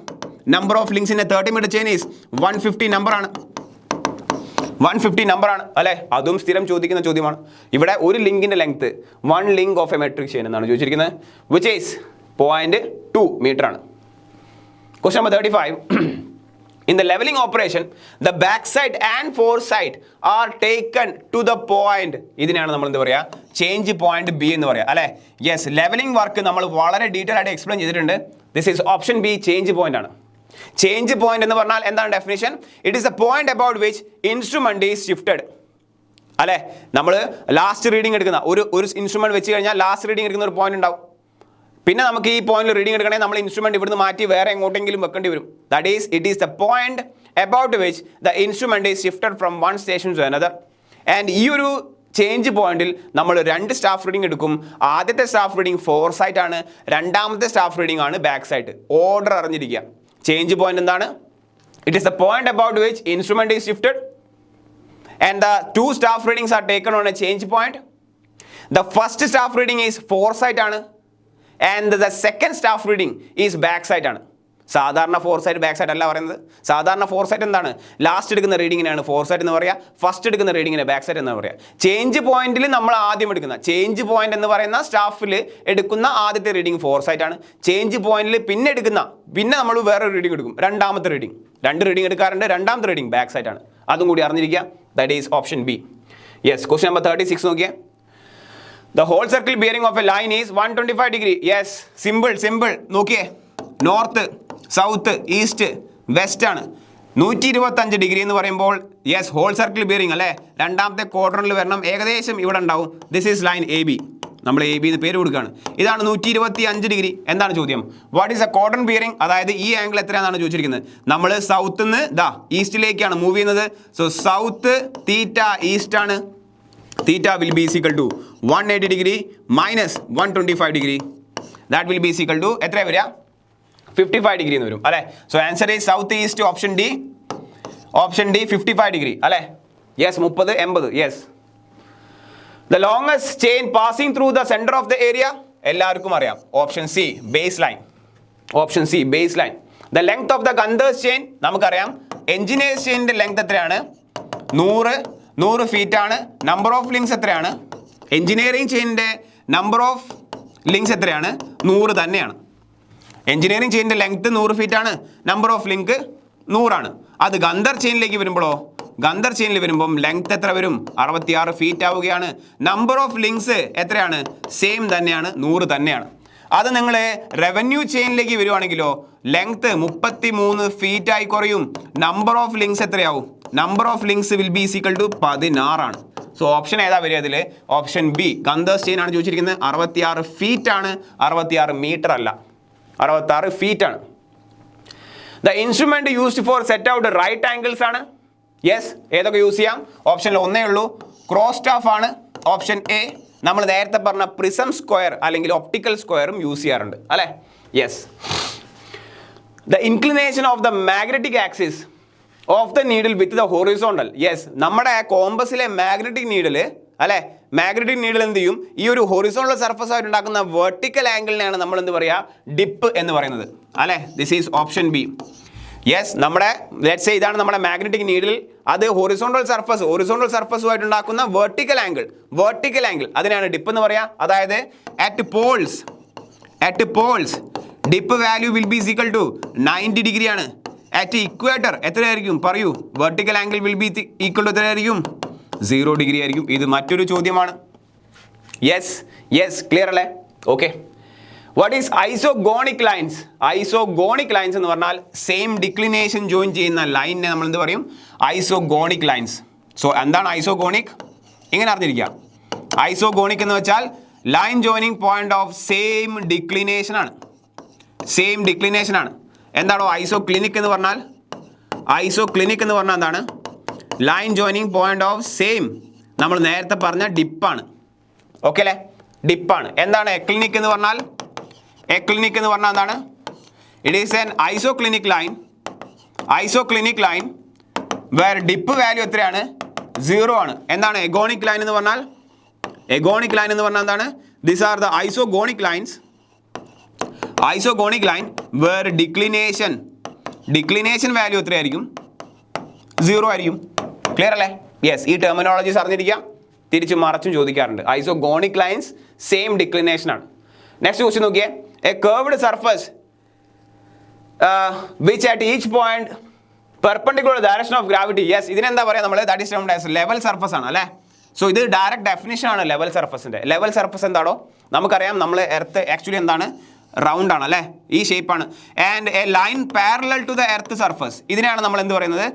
Number of links in a 30 metre chain is 150 number ആണ്. 150 നമ്പർ ആണ് അല്ലേ. അതും സ്ഥിരം ചോദിക്കുന്ന ചോദ്യമാണ്. ഇവിടെ ഒരു ലിങ്കിന്റെ length 1 link of a metric chain എന്നാണ് ചോദിച്ചിരിക്കുന്നത്, വിച്ച് ഈസ് 0.2 മീറ്റർ ആണ്. Question number 35. In the leveling operation, the backside and foresight are taken to the point. ഇതിനാണ് നമ്മൾ എന്താ പറയുക, ചേഞ്ച് പോയിന്റ് ബി എന്ന് പറയാം അല്ലേ. യെസ്, ലെവലിംഗ് വർക്ക് നമ്മൾ വളരെ ഡീറ്റെയിൽ ആയിട്ട് എക്സ്പ്ലെയിൻ ചെയ്തിട്ടുണ്ട്. This is option B, change point ആണ്. ചേഞ്ച് പോയിന്റ് എന്ന് പറഞ്ഞാൽ എന്താണ് definition? It is A point about which instrument is shifted അല്ലേ. നമ്മൾ ലാസ്റ്റ് റീഡിംഗ് എടുക്കുന്ന ഒരു ഇൻസ്ട്രുമെന്റ് വെച്ച് കഴിഞ്ഞാൽ ലാസ്റ്റ് റീഡിംഗ് എടുക്കുന്ന ഒരു പോയിന്റ് ഉണ്ടാവും. പിന്നെ നമുക്ക് ഈ പോയിന്റിൽ റീഡിംഗ് എടുക്കണമെങ്കിൽ നമ്മൾ ഇൻസ്ട്രുമെന്റ് ഇവിടുന്ന് മാറ്റി വേറെ എങ്ങോട്ടെങ്കിലും വെക്കേണ്ടി വരും. That is it is the point about which the instrument is shifted from one station to another. And ഈ ഒരു ചേഞ്ച് പോയിന്റിൽ നമ്മൾ രണ്ട് സ്റ്റാഫ് റീഡിംഗ് എടുക്കും. ആദ്യത്തെ സ്റ്റാഫ് റീഡിംഗ് ഫോർസൈറ്റ് ആണ്, രണ്ടാമത്തെ സ്റ്റാഫ് റീഡിംഗ് ആണ് ബാക്ക് സൈഡ്. ഓർഡർ അറിഞ്ഞിരിക്കുക. ചേഞ്ച് പോയിന്റ് എന്താണ്? It is the point about which instrument is shifted and the two staff readings are taken on a change point. The first staff reading is foresight ആണ്, and the second staff reading is backside ആണ്. സാധാരണ foresight back side അല്ല പറയുന്നത്. സാധാരണ foresight എന്താണ്? Last എടുക്കുന്ന റീഡിങ്ങിനാണ് foresight എന്ന് പറയുക, ഫസ്റ്റ് എടുക്കുന്ന റീഡിങ്ങിന് ബാക്ക് സൈഡ് എന്ന് പറയുക. ചേഞ്ച് പോയിന്റിൽ നമ്മൾ ആദ്യം എടുക്കുന്ന ചേഞ്ച് പോയിന്റ് എന്ന് പറയുന്ന സ്റ്റാഫിൽ എടുക്കുന്ന ആദ്യത്തെ റീഡിങ് ഫോർസൈറ്റ് ആണ്. ചേഞ്ച് പോയിന്റിൽ പിന്നെ നമ്മൾ വേറെ റീഡിംഗ് എടുക്കും, രണ്ടാമത്തെ റീഡിംഗ്. രണ്ട് റീഡിംഗ് എടുക്കാറുണ്ട്, രണ്ടാമത്തെ റീഡിംഗ് ബാക്ക് സൈഡ് ആണ്. അതും കൂടി അറിഞ്ഞിരിക്കുക. That is option B. Yes, question number 36 നോക്കിയേ. The whole circle bearing of a line is 125 degree. Yes, simple നോക്കിയേ. നോർത്ത്, സൗത്ത്, ഈസ്റ്റ്, വെസ്റ്റ് ആണ്. 125 ഡിഗ്രി എന്ന് പറയുമ്പോൾ യെസ്, ഹോൾ സർക്കിൾ ബിയറിംഗ് അല്ലേ. രണ്ടാമത്തെ ക്വാഡ്രന്റിൽ വരണം, ഏകദേശം ഇവിടെ ഉണ്ടാവും. This is line A B. നമ്മൾ എ ബി എന്ന് പേര് കൊടുക്കുകയാണ്. ഇതാണ് 125 ഡിഗ്രി. എന്താണ് ചോദ്യം? What is A quadrant bearing? അതായത് ഈ ആംഗിൾ എത്രയാണെന്നാണ് ചോദിച്ചിരിക്കുന്നത്. നമ്മൾ സൗത്ത് നിന്ന് ഈസ്റ്റിലേക്കാണ് മൂവ് ചെയ്യുന്നത്. സോ സൗത്ത് തീറ്റ ഈസ്റ്റ് ആണ്. Theta will be is equal to 180 degree minus 125 degree. That will be is equal to എത്ര വരിക? 55 degree എന്ന് വരും അല്ലേ. So answer is south east. Option D 55 degree അല്ലേ. Yes, 30 80. Yes. The longest chain passing through the centre of the area എല്ലാവർക്കും അറിയാം. Option C base line. The length of the Gunter's chain നമുക്കറിയാം. Engineers ചെയിനിന്റെ length എത്രയാണ്? 100 feet ആണ്. Number of links എത്രയാണ്? Engineering ചെയിനിൻ്റെ number of links എത്രയാണ്? 100 തന്നെയാണ്. എഞ്ചിനീയറിംഗ് ചെയിനിൻ്റെ ലെങ്ത് 100 ഫീറ്റ് ആണ്, നമ്പർ ഓഫ് ലിങ്ക് 100 ആണ്. അത് ഗന്ധർ ചെയിനിലേക്ക് വരുമ്പോഴോ, ഗന്ധർ ചെയിനിൽ വരുമ്പം ലെങ്ത് എത്ര വരും? 66 ഫീറ്റ് ആവുകയാണ്. നമ്പർ ഓഫ് ലിങ്ക്സ് എത്രയാണ്? സെയിം തന്നെയാണ്, 100 തന്നെയാണ്. അത് നിങ്ങൾ റവന്യൂ ചെയിനിലേക്ക് വരുവാണെങ്കിലോ ലെങ്ത് 33 ഫീറ്റ് ആയി കുറയും. നമ്പർ ഓഫ് ലിങ്ക്സ് എത്രയാവും? Number of links will be is equal to 16 ആണ്. സോ ഓപ്ഷൻ ഏതാ വരിക അതിൽ? ഓപ്ഷൻ ബി ഗന്ധേഴ്സ് ചെയിൻ ആണ് ചോദിച്ചിരിക്കുന്നത്. 66 ഫീറ്റ് ആണ്, 66 മീറ്റർ അല്ല, 66 ഫീറ്റ് ആണ്. The instrument used for set out right angles ആണ്. യെസ്, ഏതൊക്കെ യൂസ് ചെയ്യാം? ഓപ്ഷനിൽ ഒന്നേ ഉള്ളൂ, ക്രോസ് സ്റ്റാഫ് ആണ്. Option A. നമ്മൾ നേരത്തെ പറഞ്ഞ പ്രിസം സ്ക്വയർ അല്ലെങ്കിൽ ഒപ്റ്റിക്കൽ സ്ക്വയറും യൂസ് ചെയ്യാറുണ്ട് അല്ലേ. Yes. The inclination of the magnetic axis of the needle with the horizontal. Yes, നമ്മുടെ കോമ്പസിലെ മാഗ്നറ്റിക് നീഡിൽ അല്ലേ, മാഗ്നറ്റിക് നീഡിൽ എന്ത് ചെയ്യും, ഈ ഒരു ഹൊറിസോണ്ടൽ സർഫസ് ആയിട്ട് ഉണ്ടാക്കുന്ന വെർട്ടിക്കൽ ആംഗിളിനെയാണ് നമ്മൾ എന്ത് പറയുക, ഡിപ്പ് എന്ന് പറയുന്നത് അല്ലേ. This is option B. Yes, നമ്മുടെ ലെറ്റ്സ് സേ ഇതാണ് നമ്മുടെ മാഗ്നറ്റിക് നീഡിൽ, അത് ഹൊറിസോണ്ടൽ സർഫസുമായിട്ട് ഉണ്ടാക്കുന്ന വെർട്ടിക്കൽ ആംഗിൾ അതിനാണ് ഡിപ്പ് എന്ന് പറയാം. അതായത് at poles dip value will be equal to 90 degree ആണ്. അറ്റ് ഇക്വേറ്റർ എത്രയായിരിക്കും പറയൂ, vertical angle will be equal to എത്രയായിരിക്കും, 0 ഡിഗ്രി ആയിരിക്കും. ഇത് മറ്റൊരു ചോദ്യമാണ്. യെസ് ക്ലിയർ അല്ലേ? Okay. What is isogonic lines? Isogonic lines എന്ന് പറഞ്ഞാൽ സെയിം ഡിക്ലിനേഷൻ ജോയിൻ ചെയ്യുന്ന ലൈനിനെ നമ്മൾ എന്ത് പറയും, ഐസോഗോണിക് ലൈൻസ്. സോ എന്താണ് ഐസോഗോണിക്? ഇങ്ങനെ അറിഞ്ഞിരിക്കുക. ഐസോഗോണിക് എന്ന് വെച്ചാൽ line joining point of same declination ആണ്. എന്താണോ ഐസോക്ലിനിക് എന്ന് പറഞ്ഞാൽ? എന്താണ്? Line joining point of same, നമ്മൾ നേരത്തെ പറഞ്ഞ ഡിപ്പാണ്. ഓക്കെ അല്ലേ, ഡിപ്പാണ്. എന്താണ് എക്ലിനിക് എന്ന് പറഞ്ഞാൽ? എന്താണ്? It is an isoclinic line where dip value എത്രയാണ്, 0 ആണ്. എന്താണ് എഗോണിക് ലൈൻ എന്ന് പറഞ്ഞാൽ? എന്താണ്? These are the isogonic line where declination value എത്രയായിരിക്കും, 0 ആയിരിക്കും. ക്ലിയർ അല്ലേ? യെസ്, ഈ ടെർമിനോളജീസ് അറിഞ്ഞിരിക്കാം. തിരിച്ചും മറച്ചും ചോദിക്കാറുണ്ട്. ഐസോഗോണിക് ലൈൻസ് സെയിം ഡിക്ലിനേഷൻ ആണ്. നെക്സ്റ്റ് ക്വസ്റ്റ്യൻ നോക്കിയേ. A curved surface which at each point perpendicular direction of gravity. Yes, ഇതിനെന്താ പറയുക നമ്മൾ? That is termed as level surface ആണ് അല്ലേ. സോ ഇത് ഡയറക്റ്റ് ഡെഫിനിഷൻ ആണ് ലെവൽ സർഫസിന്റെ. ലെവൽ സർഫസ് എന്താണോ നമുക്കറിയാം. നമ്മൾ എർത്ത് ആക്ച്വലി എന്താണ്, റൗണ്ട് ആണ് അല്ലേ, ഈ ഷേപ്പാണ്. And a line parallel to the earth surface, ഇതിനാണ് നമ്മൾ എന്ത് പറയുന്നത്,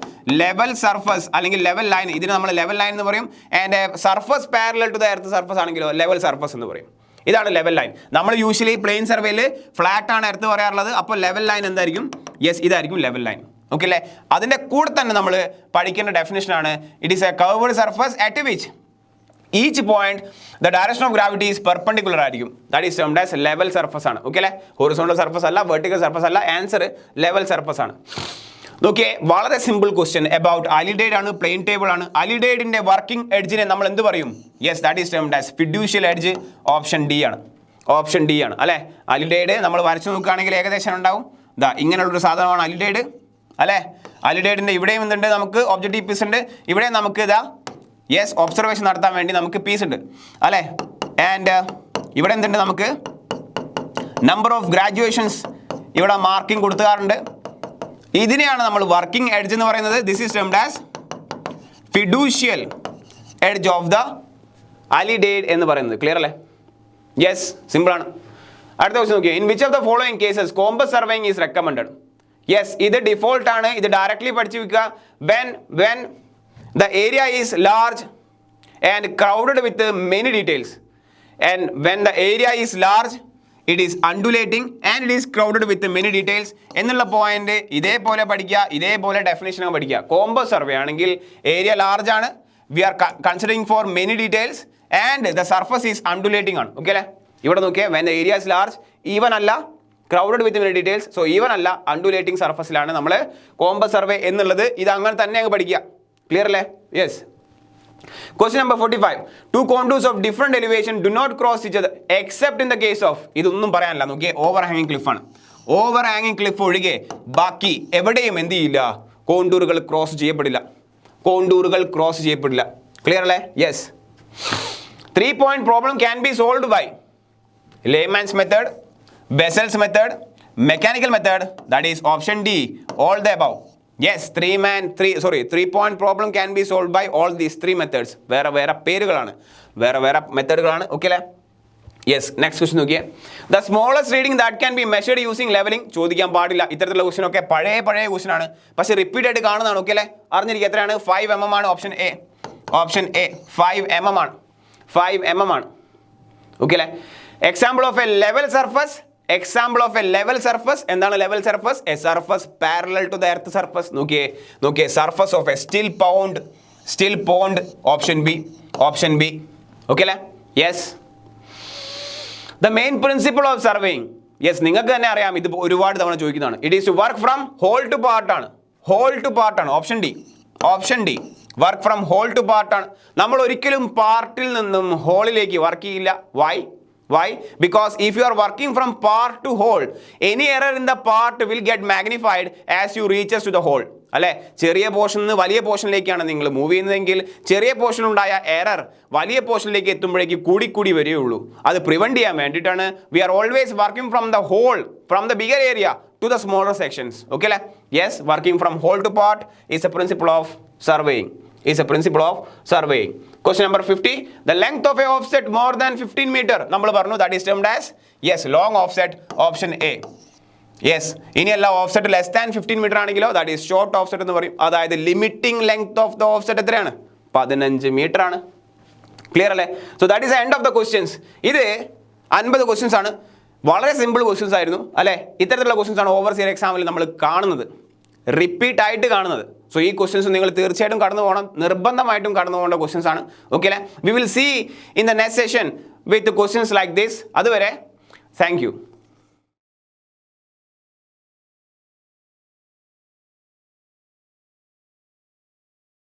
ലെവൽ സർഫസ് അല്ലെങ്കിൽ ലെവൽ ലൈൻ. ഇതിന് നമ്മൾ ലെവൽ ലൈൻ എന്ന് പറയും. And a surface parallel to the earth surface ആണെങ്കിലോ ലെവൽ സർഫസ് എന്ന് പറയും. ഇതാണ് ലെവൽ ലൈൻ. നമ്മൾ യൂഷ്വലി പ്ലെയിൻ സർവേയിൽ ഫ്ലാറ്റ് ആണ് എർത്ത് പറയാറുള്ളത്. അപ്പോൾ ലെവൽ ലൈൻ എന്തായിരിക്കും? യെസ്, ഇതായിരിക്കും ലെവൽ ലൈൻ. ഓക്കെ അല്ലേ? അതിൻ്റെ കൂടെ തന്നെ നമ്മൾ പഠിക്കേണ്ട ഡെഫിനേഷനാണ്, it is A curved surface at which each point the direction of gravity is perpendicular ആയിരിക്കും. That is termed as level surface ആണ്. ഓക്കെ അല്ലേ? ഹൊറിസോണ്ടൽ സർഫസ് അല്ല, വെർട്ടിക്കൽ സർഫസ് അല്ല. ആൻസർ ലെവൽ സർഫസ് ആണ്. നോക്കിയേ, വളരെ സിമ്പിൾ ക്വസ്റ്റ്യൻ അബൌട്ട് അലിഡേഡ് ആണ്, plane table ആണ്. അലിഡേഡിന്റെ വർക്കിംഗ് എഡ്ജിനെ നമ്മൾ എന്ത് പറയും? Yes, that is termed as fiducial edge. Option D ആണ് അല്ലേ. അലിഡേഡ് നമ്മൾ വരച്ചു നോക്കുകയാണെങ്കിൽ ഏകദേശം ഉണ്ടാവും ഇതാ ഇങ്ങനെയുള്ളൊരു സാധനമാണ് അലിഡേഡ് അല്ലേ. അലിഡേഡിന്റെ ഇവിടെയും എന്തുണ്ട്, നമുക്ക് ഒബ്ജക്റ്റീവ് പീസ് ഉണ്ട്. ഇവിടെ നമുക്ക് ഇതാ യെസ് ഒബ്സർവേഷൻ നടത്താൻ വേണ്ടി നമുക്ക് പീസ് ഉണ്ട് അല്ലേ. ആൻഡ് ഇവിടെ എന്തുണ്ട്, നമുക്ക് നമ്പർ ഓഫ് ഗ്രാജുവേഷൻസ് ഇവിടെ മാർക്കിംഗ് കൊടുക്കാറുണ്ട്. ഇതിനെയാണ് നമ്മൾ വർക്കിംഗ് എഡ്ജ് എന്ന് പറയുന്നത്. This is termed as fiducial edge of the alidade എന്ന് പറയുന്നത്. ക്ലിയർ അല്ലേ? യെസ്, സിമ്പിൾ ആണ്. അടുത്ത ക്വസ്റ്റ്യൻ നോക്കിയോ. In which of the following cases compass surveying is recommended? Yes, ഇത് ഡിഫോൾട്ട് ആണ്. ഇത് ഡയറക്ട്ലി പഠിച്ചു വെക്കുക. When the area is large and crowded with many details, and when the area is large it is undulating and it is crowded with many details എന്നുള്ള point ഇതേപോലെ പഠിക്കുക, ഇതേപോലെ definition പഠിക്കുക. കോമ്പസ് സർവേ ആണെങ്കിൽ area large ആണ്, we are considering for many details and the surface is undulating ആണ്. Okay അല്ലേ? ഇവിടെ നോക്കിയേ, when the area is large, even അല്ല, crowded with many details, so even അല്ല, അൺഡുലേറ്റിംഗ് സർഫസിലാണ് നമ്മൾ കോമ്പസ് സർവേ എന്നുള്ളത്. ഇത് അങ്ങനെ തന്നെ അങ്ങ് പഠിക്കുക. Clear അല്ലേ? Yes. Question number 45. Two contours of different elevation do not cross each other except in the case of, ഇതൊന്നും പറയാനില്ല. നോക്കിയേ, ഓവർ ഹാങ്ങിങ് ക്ലിഫ് ആണ്. ഓവർ ഹാങ്ങിങ് ക്ലിഫ് ഒഴികെ ബാക്കി എവിടെയും എന്ത് ചെയ്യില്ല, കോണ്ടൂറുകൾ ക്രോസ് ചെയ്യപ്പെടില്ല. ക്ലിയർ അല്ലേ? Yes. 3 point problem can be solved by layman's method, Bessel's method, mechanical method. That is option D, all the above. Yes, 3 point problem can be solved by all these 3 methods. വേറെ പേരുകളാണ്, വേറെ മെത്തേഡുകളാണ്. Okay അല്ലേ? Yes. Next question നോക്കിയേ. The smallest reading that can be measured using levelling. ചോദിക്കാൻ പാടില്ല ഇത്തരത്തിലുള്ള question ഒക്കെ. പഴയ ക്വസ്റ്റ്യൻ ആണ്, പക്ഷേ റിപ്പീറ്റ് ആയിട്ട് കാണുന്നതാണ്. ഓക്കെ അല്ലേ? അറിഞ്ഞിരിക്കുക. എത്രയാണ്? 5 mm ആണ്. ഓപ്ഷൻ എ 5 mm ആണ്. ഓക്കെ അല്ലേ? Example of a level surface. എന്താണ് level surface? A surface parallel to the earth surface. നോക്കിയേ, surface of a still pond. Option B. Okay അല്ലേ? Yes. The main principle of surveying. Yes, നിങ്ങൾക്ക് തന്നെ അറിയാം, ഇത് ഒരുപാട് തവണ ചോദിക്കുന്നതാണ്. It is to work from whole to part ആണ്. Option D. Work from whole to പാർട്ടാണ്. നമ്മൾ ഒരിക്കലും പാർട്ടിൽ നിന്നും ഹോളിലേക്ക് വർക്ക് ചെയ്യില്ല. Why? Because if you are working from part to whole, any error in the part will get magnified as you reaches to the whole. അല്ലേ, ചെറിയ പോർഷനിൽ നിന്ന് വലിയ പോർഷനിലേക്കാണ് നിങ്ങൾ മൂവ് ചെയ്യുന്നതെങ്കിൽ ചെറിയ പോർഷൻ ഉണ്ടായ എറർ വലിയ പോർഷനിലേക്ക് എത്തുമ്പോഴേക്ക് കൂടി വരികയുള്ളൂ. അത് പ്രിവെന്റ് ചെയ്യാൻ വേണ്ടിയിട്ടാണ് we are always working from the whole, from the bigger area to the smaller sections. Okay അല്ലേ? Yes, working from whole to part is a principle of surveying. Question number 50. The length of a offset more than 15 meter. നമ്മൾ പറഞ്ഞു that is termed as yes long offset, option A. Yes, ഇനിയല്ല offset less than 15 metre ആണെങ്കിലോ that is short offset എന്ന് പറയും. അതായത് limiting length of the offset എത്രയാണ്? 15 metre ആണ്. Clear അല്ലേ? So that is end of the questions. ഇത് 50 questions ആണ്. വളരെ സിമ്പിൾ ക്വസ്റ്റ്യൻസ് ആയിരുന്നു അല്ലേ? ഇത്തരത്തിലുള്ള ക്വസ്റ്റ്യൻസ് ആണ് ഓവർസിയർ എക്സാമിൽ നമ്മൾ കാണുന്നത്, റിപ്പീറ്റ് ആയിട്ട് കാണുന്നത്. സോ ഈ ക്വസ്റ്റ്യൻസ് നിങ്ങൾ തീർച്ചയായിട്ടും കടന്നു പോകണം, നിർബന്ധമായിട്ടും കടന്നു പോകേണ്ട ക്വസ്റ്റ്യൻസ് ആണ്. ഓക്കെ അല്ലേ? We will see in the next session with questions like this. അതുവരെ താങ്ക് യു.